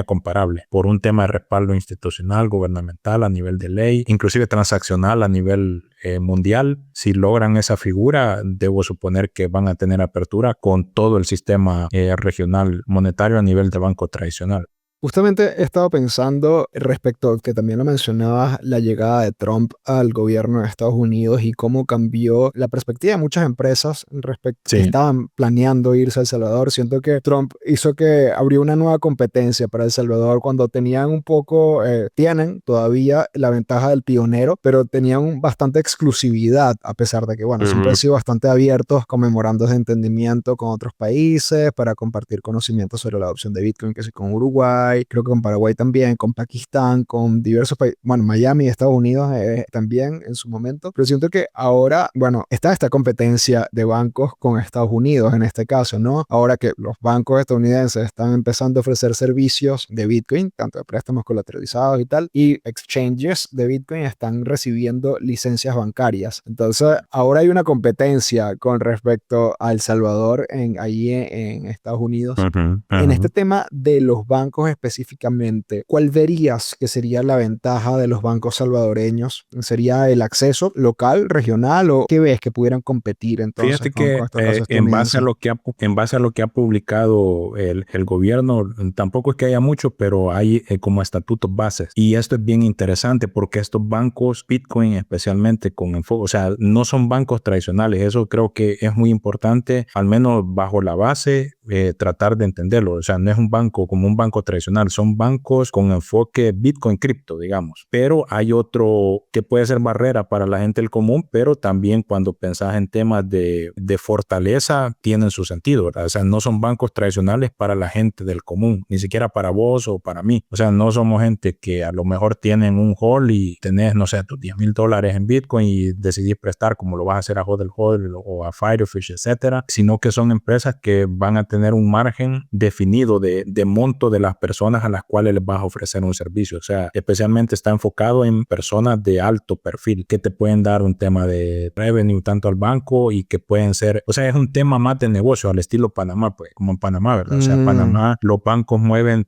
comparable por un tema de respaldo institucional, gubernamental, a nivel de ley, inclusive transaccional a nivel mundial. Si logran esa figura, debo suponer que van a tener apertura con todo el sistema regional monetario a nivel de banco tradicional. Justamente he estado pensando respecto, que también lo mencionabas, la llegada de Trump al gobierno de Estados Unidos y cómo cambió la perspectiva de muchas empresas respecto que Sí. estaban planeando irse a El Salvador. Siento que Trump hizo que abrió una nueva competencia para El Salvador cuando tenían un poco, tienen todavía la ventaja del pionero, pero tenían bastante exclusividad, a pesar de que, bueno, siempre han Ujú. sido bastante abiertos con memorandos de entendimiento con otros países para compartir conocimientos sobre la adopción de Bitcoin, que sí, con Uruguay, creo que con Paraguay también, con Pakistán, con diversos países, bueno, Miami, Estados Unidos también en su momento, pero siento que ahora, bueno, está esta competencia de bancos con Estados Unidos en este caso, ¿no? Ahora que los bancos estadounidenses están empezando a ofrecer servicios de Bitcoin, tanto de préstamos colateralizados y tal, y exchanges de Bitcoin están recibiendo licencias bancarias. Entonces, ahora hay una competencia con respecto a El Salvador allí en Estados Unidos. Ujú, En este ujú. tema de los bancos específicamente, ¿cuál verías que sería la ventaja de los bancos salvadoreños? ¿Sería el acceso local, regional o qué ves que pudieran competir entonces Fíjate con que estos casos en base a estadounidenses? en base a lo que ha publicado el gobierno, tampoco es que haya mucho, pero hay como estatutos bases. Y esto es bien interesante porque estos bancos, Bitcoin especialmente con enfoque, o sea, no son bancos tradicionales. Eso creo que es muy importante, al menos bajo la base, tratar de entenderlo. O sea, no es un banco como un banco tradicional, son bancos con enfoque Bitcoin cripto, digamos. Pero hay otro que puede ser barrera para la gente del común, pero también cuando pensás en temas de fortaleza, tienen su sentido, ¿verdad? O sea, no son bancos tradicionales para la gente del común, ni siquiera para vos o para mí. O sea, no somos gente que a lo mejor tienen un hold y tenés, no sé, tus $10,000 en Bitcoin y decidís prestar como lo vas a hacer a Hodl Hodl o a Firefish, etcétera, sino que son empresas que van a tener un margen definido de monto de las personas a las cuales les vas a ofrecer un servicio. O sea, especialmente está enfocado en personas de alto perfil que te pueden dar un tema de revenue tanto al banco y que pueden ser, o sea, es un tema más de negocio al estilo Panamá, pues, como en Panamá, ¿verdad? O sea, Mm, Panamá, los bancos mueven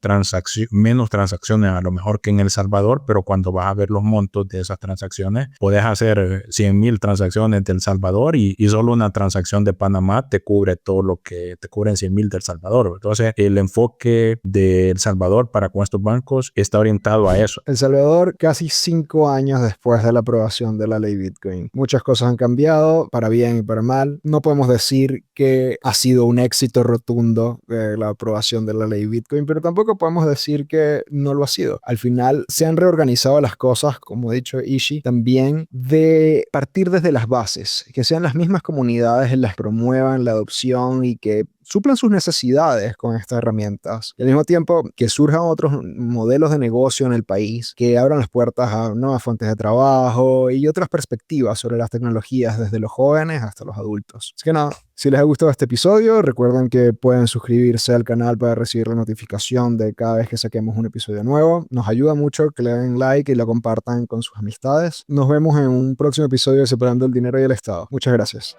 menos transacciones a lo mejor que en El Salvador, pero cuando vas a ver los montos de esas transacciones, puedes hacer 100,000 transacciones de El Salvador y solo una transacción de Panamá te cubre todo lo que te cubren 100,000 de El Salvador. Entonces, el enfoque de El Salvador para con estos bancos está orientado a eso. El Salvador, casi 5 años después de la aprobación de la ley Bitcoin. Muchas cosas han cambiado, para bien y para mal. No podemos decir que ha sido un éxito rotundo la aprobación de la ley Bitcoin, pero tampoco podemos decir que no lo ha sido. Al final se han reorganizado las cosas, como ha dicho Ishi, también de partir desde las bases, que sean las mismas comunidades en las que promuevan la adopción y que suplan sus necesidades con estas herramientas. Y al mismo tiempo que surjan otros modelos de negocio en el país, que abran las puertas a nuevas fuentes de trabajo y otras perspectivas sobre las tecnologías desde los jóvenes hasta los adultos. Así que nada, si les ha gustado este episodio, recuerden que pueden suscribirse al canal para recibir la notificación de cada vez que saquemos un episodio nuevo. Nos ayuda mucho que le den like y lo compartan con sus amistades. Nos vemos en un próximo episodio de Separando el Dinero y el Estado. Muchas gracias.